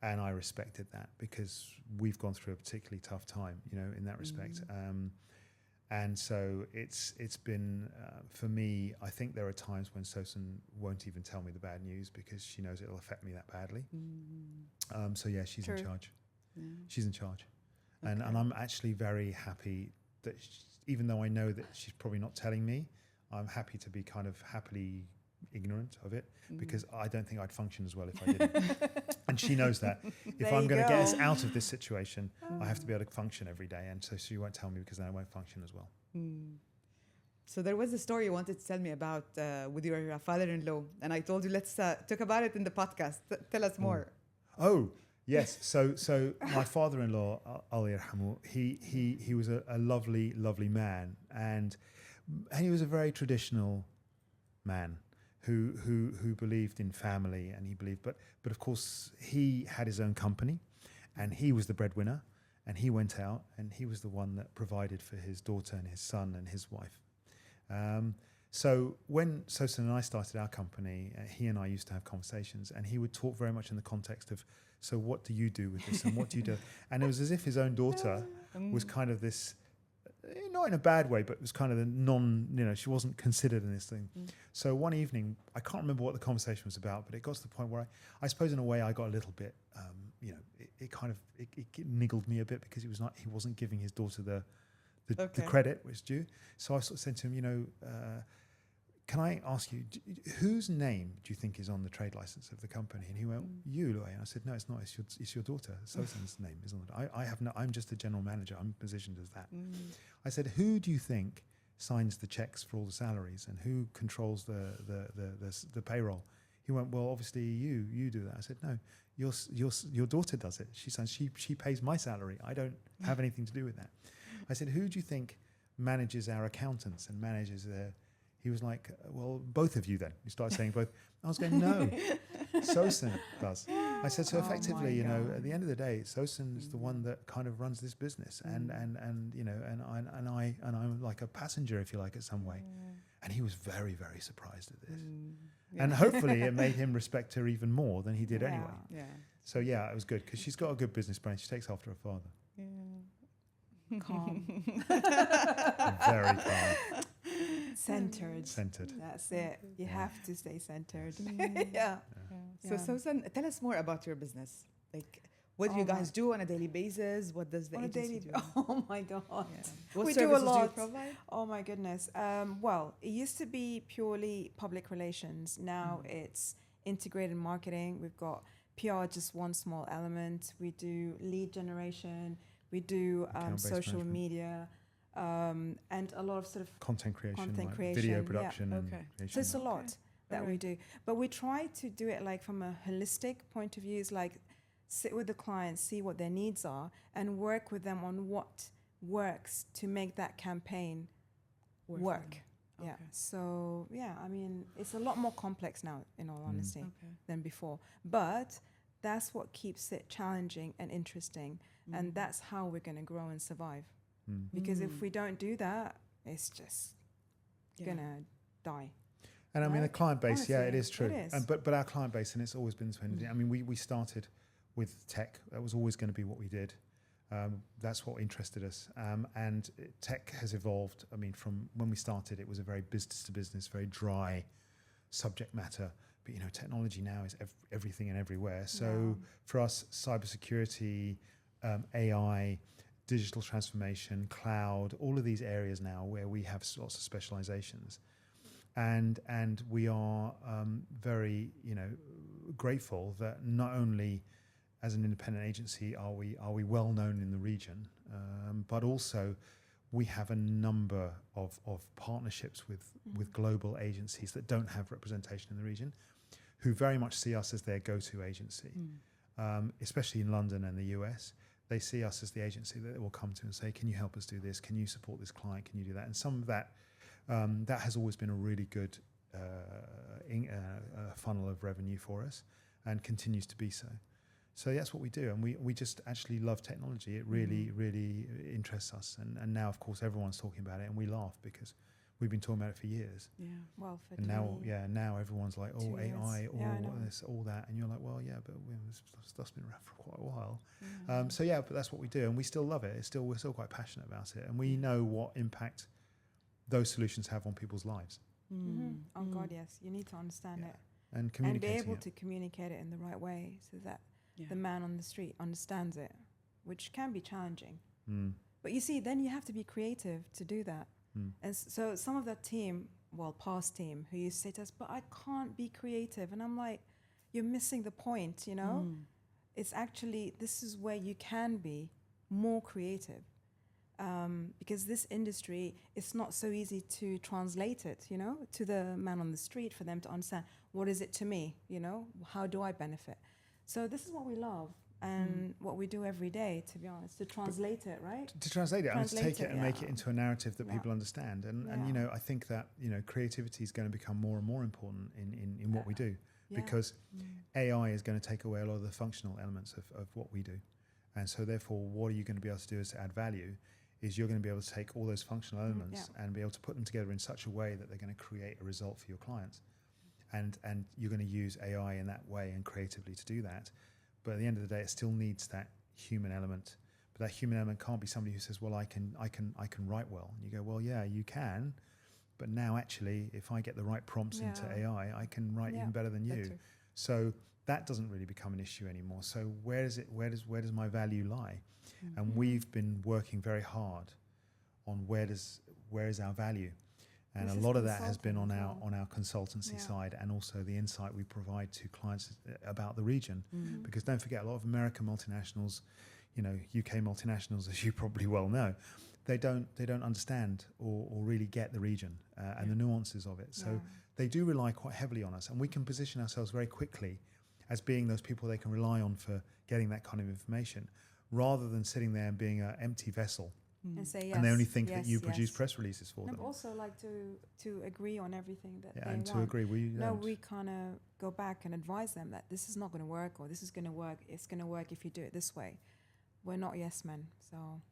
[SPEAKER 3] And I respected that, because we've gone through a particularly tough time, in that respect. And so it's been, for me, I think there are times when Sawsan won't even tell me the bad news because she knows it'll affect me that badly. So yeah, she's in charge.
[SPEAKER 2] Yeah.
[SPEAKER 3] She's in charge. And I'm actually very happy that even though I know that she's probably not telling me, I'm happy to be kind of happily ignorant of it, because I don't think I'd function as well if I didn't. And she knows that. If I'm going to get us out of this situation, I have to be able to function every day. And so she won't tell me, because then I won't function as well.
[SPEAKER 2] So there was a story you wanted to tell me about with your father-in-law, and I told you let's talk about it in the podcast. Tell us more.
[SPEAKER 3] Oh, yes. So my father-in-law, Allah yarhamu, he was a lovely, lovely man, and he was a very traditional man who believed in family, and he believed, but of course he had his own company, and he was the breadwinner, and he went out, and he was the one that provided for his daughter and his son and his wife. So when Sawsan and I started our company, he and I used to have conversations, and he would talk very much in the context of, so what do you do with this, and what do you do? And it was as if his own daughter was kind of this, not in a bad way, but it was kind of the she wasn't considered in this thing. So one evening, I can't remember what the conversation was about, but it got to the point where I suppose in a way I got a little bit, it niggled me a bit, because he wasn't giving his daughter the credit which is due. So I sort of said to him, can I ask you, whose name do you think is on the trade license of the company? And he went, you, Louay. And I said, no, it's not. It's your daughter. Sawsan's name is on it. I'm just a general manager. I'm positioned as that. I said, who do you think signs the checks for all the salaries, and who controls the payroll? He went, well, obviously you do that. I said, no, your daughter does it. She pays my salary. I don't have anything to do with that. I said, who do you think manages our accountants and manages their... He was like, well, both of you then. He started saying both. I was going, no, Sawsan does. I said, so effectively, at the end of the day, Sawsan is the one that kind of runs this business, and I'm like a passenger, if you like, in some way. And he was very, very surprised at this. And hopefully it made him respect her even more than he did anyway.
[SPEAKER 2] Yeah.
[SPEAKER 3] So yeah, it was good, because she's got a good business brain. She takes after her father.
[SPEAKER 2] Yeah.
[SPEAKER 4] Calm.
[SPEAKER 3] Very calm.
[SPEAKER 4] Centered. That's it. You have to stay centered. Yeah.
[SPEAKER 2] So Sawsan, tell us more about your business. Like, what do you guys do on a daily basis? What does the agency do?
[SPEAKER 4] Oh my God.
[SPEAKER 2] Yeah. What
[SPEAKER 4] We
[SPEAKER 2] services
[SPEAKER 4] do a lot.
[SPEAKER 2] you provide?
[SPEAKER 4] Oh my goodness. Well, it used to be purely public relations. Now it's integrated marketing. We've got PR, just one small element. We do lead generation. We do social media. And a lot of sort of
[SPEAKER 3] content creation, video production, and creation.
[SPEAKER 4] So it's a lot that we do, but we try to do it like from a holistic point of view. It's like sit with the clients, see what their needs are, and work with them on what works to make that campaign work. Yeah.
[SPEAKER 2] Okay.
[SPEAKER 4] So yeah, I mean, it's a lot more complex now, in all honesty, than before. But that's what keeps it challenging and interesting, and that's how we're going to grow and survive. Because if we don't do that, it's just gonna die.
[SPEAKER 3] And I mean, the client base,
[SPEAKER 4] Honestly,
[SPEAKER 3] it is true.
[SPEAKER 4] it is.
[SPEAKER 3] But our client base, and it's always been. I mean, we started with tech. That was always going to be what we did. That's what interested us. And tech has evolved. I mean, from when we started, it was a very business to business, very dry subject matter. But technology now is everything and everywhere. So for us, cybersecurity, AI, digital transformation, cloud, all of these areas now where we have lots of specializations, and we are very grateful that not only as an independent agency are we well known in the region, but also we have a number of partnerships with global agencies that don't have representation in the region, who very much see us as their go-to agency, especially in London and the US. They see us as the agency that will come to and say, can you help us do this? Can you support this client? Can you do that? And some of that, that has always been a really good funnel of revenue for us and continues to be so. So that's what we do. And we just actually love technology. It really, really interests us. And now, of course, everyone's talking about it and we laugh because we've been talking about it for years.
[SPEAKER 4] Yeah. Well, for
[SPEAKER 3] and now everyone's like, oh, AI, this, all that. And you're like, well, yeah, but stuff's been around for quite a while. Yeah. But that's what we do. And we still love it. We're still quite passionate about it. And we know what impact those solutions have on people's lives.
[SPEAKER 4] Oh, God, yes. You need to understand it.
[SPEAKER 3] And communicate
[SPEAKER 4] and be able to communicate it in the right way so that the man on the street understands it, which can be challenging. But you see, then you have to be creative to do that. And so some of that team, past team, who used to say to us, but I can't be creative. And I'm like, you're missing the point, you know? It's actually, this is where you can be more creative. Because this industry, it's not so easy to translate it, you know, to the man on the street for them to understand, what is it to me, you know? How do I benefit? So this is what we love and what we do every day, to be honest, to translate it, right?
[SPEAKER 3] To translate it and to take it and make it into a narrative that people understand. And you know, I think that, you know, creativity is going to become more and more important in what we do because AI is going to take away a lot of the functional elements of what we do. And so therefore, what are you going to be able to do is to add value is you're going to be able to take all those functional elements and be able to put them together in such a way that they're going to create a result for your clients. And you're going to use AI in that way and creatively to do that. But at the end of the day, it still needs that human element. But that human element can't be somebody who says, well, I can write well. And you go, well, yeah, you can. But now actually, if I get the right prompts into AI, I can write even better than you. So that doesn't really become an issue anymore. So where does my value lie? And we've been working very hard on where is our value. And a lot of that has been on our consultancy side and also the insight we provide to clients about the region. Because don't forget, a lot of American multinationals, you know, UK multinationals, as you probably well know, they don't understand or really get the region and the nuances of it. So they do rely quite heavily on us, and we can position ourselves very quickly as being those people they can rely on for getting that kind of information, rather than sitting there and being an empty vessel.
[SPEAKER 4] And say yes.
[SPEAKER 3] And they only think that you produce press releases for them.
[SPEAKER 4] But also like to agree on everything that they
[SPEAKER 3] and
[SPEAKER 4] want.
[SPEAKER 3] to agree.
[SPEAKER 4] We kind of go back and advise them that this is not going to work, or this is going to work. It's going to work if you do it this way. We're not yes men, so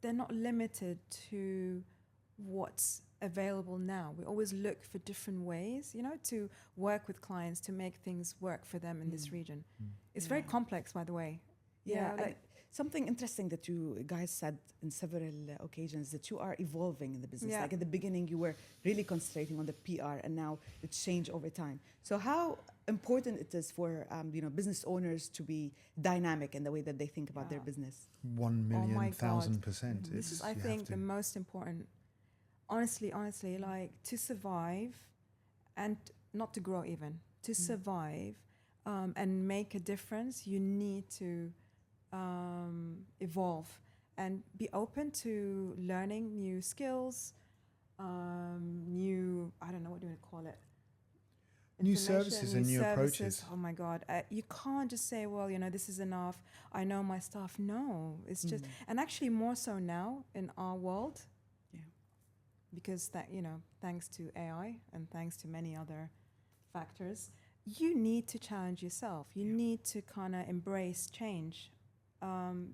[SPEAKER 4] they're not limited to what's available now. We always look for different ways, you know, to work with clients to make things work for them in this region. It's very complex, by the way.
[SPEAKER 2] Yeah, like something interesting that you guys said in several occasions, that you are evolving in the business. Like at the beginning, you were really concentrating on the PR, and now it's changed over time. So how important it is for business owners to be dynamic in the way that they think about their business?
[SPEAKER 3] 1,000,000%.
[SPEAKER 4] This is, I think, the most important. Honestly, like to survive, and not to grow even, to survive and make a difference, you need to evolve and be open to learning new skills, new, I don't know, what do you call it?
[SPEAKER 3] New services and new approaches.
[SPEAKER 4] Oh my God. You can't just say, well, you know, this is enough. I know my stuff. No, it's just, and actually more so now in our world, because that, you know, thanks to AI and thanks to many other factors, you need to challenge yourself. You need to kind of embrace change.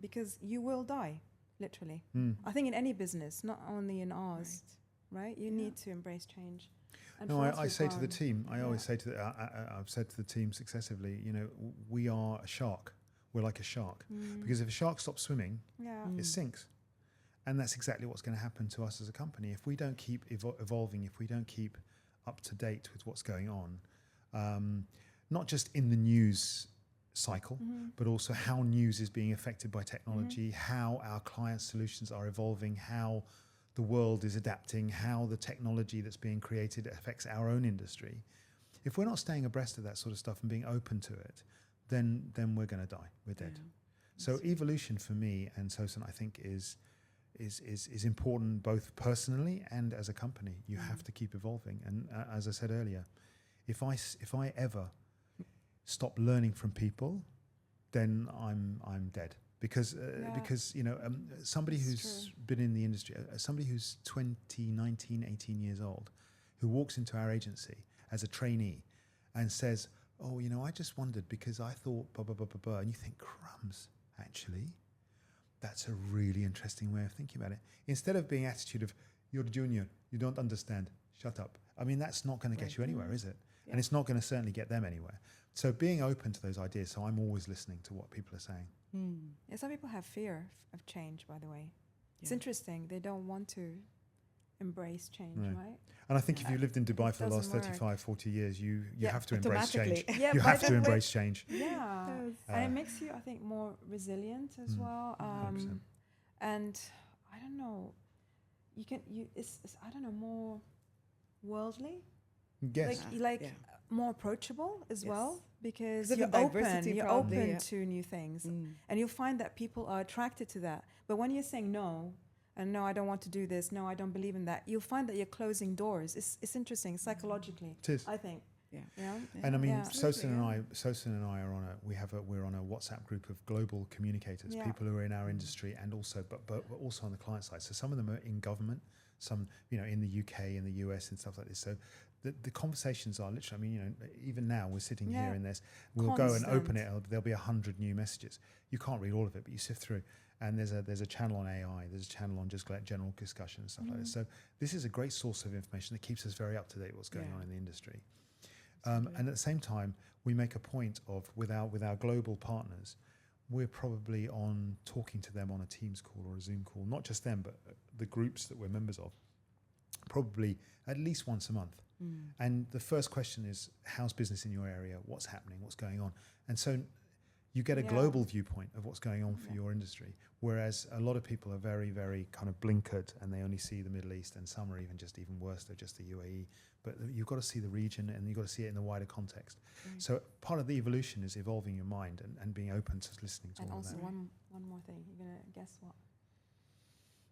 [SPEAKER 4] Because you will die, literally. I think in any business, not only in ours, right? You need to embrace change. And
[SPEAKER 3] no, I say to the team, I always say I've said to the team successively, you know, we are a shark. We're like a shark. Because if a shark stops swimming, it sinks. And that's exactly what's going to happen to us as a company. If we don't keep evolving, if we don't keep up to date with what's going on, not just in the news cycle, but also how news is being affected by technology, how our client solutions are evolving, how the world is adapting, how the technology that's being created affects our own industry. If we're not staying abreast of that sort of stuff and being open to it, then we're going to die. We're dead. So evolution for me and Sawsan, I think, is important both personally and as a company. You have to keep evolving. And as I said earlier, if I ever stop learning from people, then I'm dead. Because somebody who's been in the industry, somebody who's 20, 19, 18 years old, who walks into our agency as a trainee and says, "Oh, I just wondered because I thought blah, blah, blah, blah, blah," and you think, crumbs, actually, that's a really interesting way of thinking about it. Instead of being attitude of, "You're a junior, you don't understand, shut up." I mean, that's not going to get you anywhere, is it? Yeah. And it's not going to certainly get them anywhere. So being open to those ideas, so I'm always listening to what people are saying.
[SPEAKER 4] Yeah, some people have fear of change, by the way. It's interesting. They don't want to embrace change, right?
[SPEAKER 3] And I think if you lived in Dubai for the last 35, 40 years, you have to embrace change.
[SPEAKER 4] Yeah,
[SPEAKER 3] you have to embrace change.
[SPEAKER 4] Yeah. And it makes you, I think, more resilient as well. And I don't know, it's I don't know, more worldly.
[SPEAKER 3] Yes.
[SPEAKER 4] More approachable as well, because you're open to new things, and you'll find that people are attracted to that. But when you're saying no, and no, I don't want to do this, no, I don't believe in that, you'll find that you're closing doors. It's interesting psychologically.
[SPEAKER 3] It is.
[SPEAKER 4] I think. Yeah.
[SPEAKER 3] And I mean, Sawsan and I are we're on a WhatsApp group of global communicators, people who are in our industry, and also but also on the client side. So some of them are in government, some in the UK, in the US, and stuff like this. So the conversations are literally, I mean, even now we're sitting here in this, we'll go and open it, there'll be 100 new messages. You can't read all of it, but you sift through. And there's a channel on AI, there's a channel on just general discussion and stuff like this. So this is a great source of information that keeps us very up to date what's going on in the industry. And at the same time, we make a point of, with our global partners, we're probably talking to them on a Teams call or a Zoom call, not just them, but the groups that we're members of, probably at least once a month. And the first question is, how's business in your area? What's happening? What's going on? And so you get a global viewpoint of what's going on for your industry, whereas a lot of people are very, very kind of blinkered, and they only see the Middle East, and some are even worse, they're just the UAE. But you've got to see the region, and you've got to see it in the wider context. So part of the evolution is evolving your mind and being open to listening to all of that.
[SPEAKER 4] And also one more thing, you're going to guess what?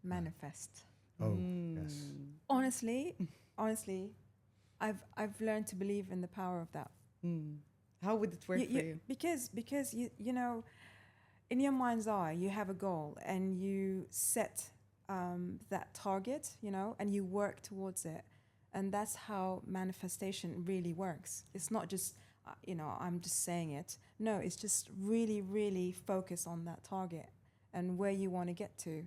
[SPEAKER 4] Manifest.
[SPEAKER 3] Oh, yes.
[SPEAKER 4] Honestly, I've learned to believe in the power of that.
[SPEAKER 2] How would it work for you?
[SPEAKER 4] Because you know, in your mind's eye, you have a goal and you set that target, and you work towards it. And that's how manifestation really works. It's not just, I'm just saying it. No, it's just really, really focus on that target and where you want to get to,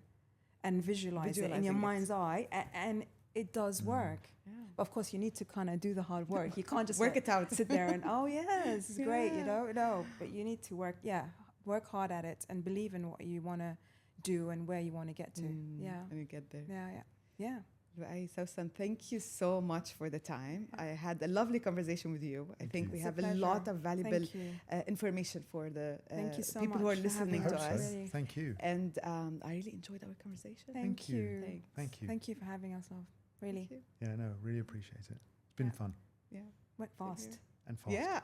[SPEAKER 4] and visualize it in your mind's eye. And it does work. Yeah. But of course, you need to kind of do the hard work. You can't just
[SPEAKER 2] work it out,
[SPEAKER 4] sit there and, this is great, No, but you need to work hard at it and believe in what you want to do and where you want to get to. And
[SPEAKER 2] you get there.
[SPEAKER 4] Yeah.
[SPEAKER 2] Louay, Sawsan, thank you so much for the time. I had a lovely conversation with you. I think we have a lot of valuable information for the people who are listening to us.
[SPEAKER 3] Really. Thank you.
[SPEAKER 2] And I really enjoyed our conversation.
[SPEAKER 4] Thank you.
[SPEAKER 3] Thank you.
[SPEAKER 4] Thank you for having us on. Really.
[SPEAKER 3] Yeah, no, really appreciate it. It's been fun.
[SPEAKER 2] Yeah.
[SPEAKER 4] Went fast.
[SPEAKER 3] And fast.
[SPEAKER 4] Yeah.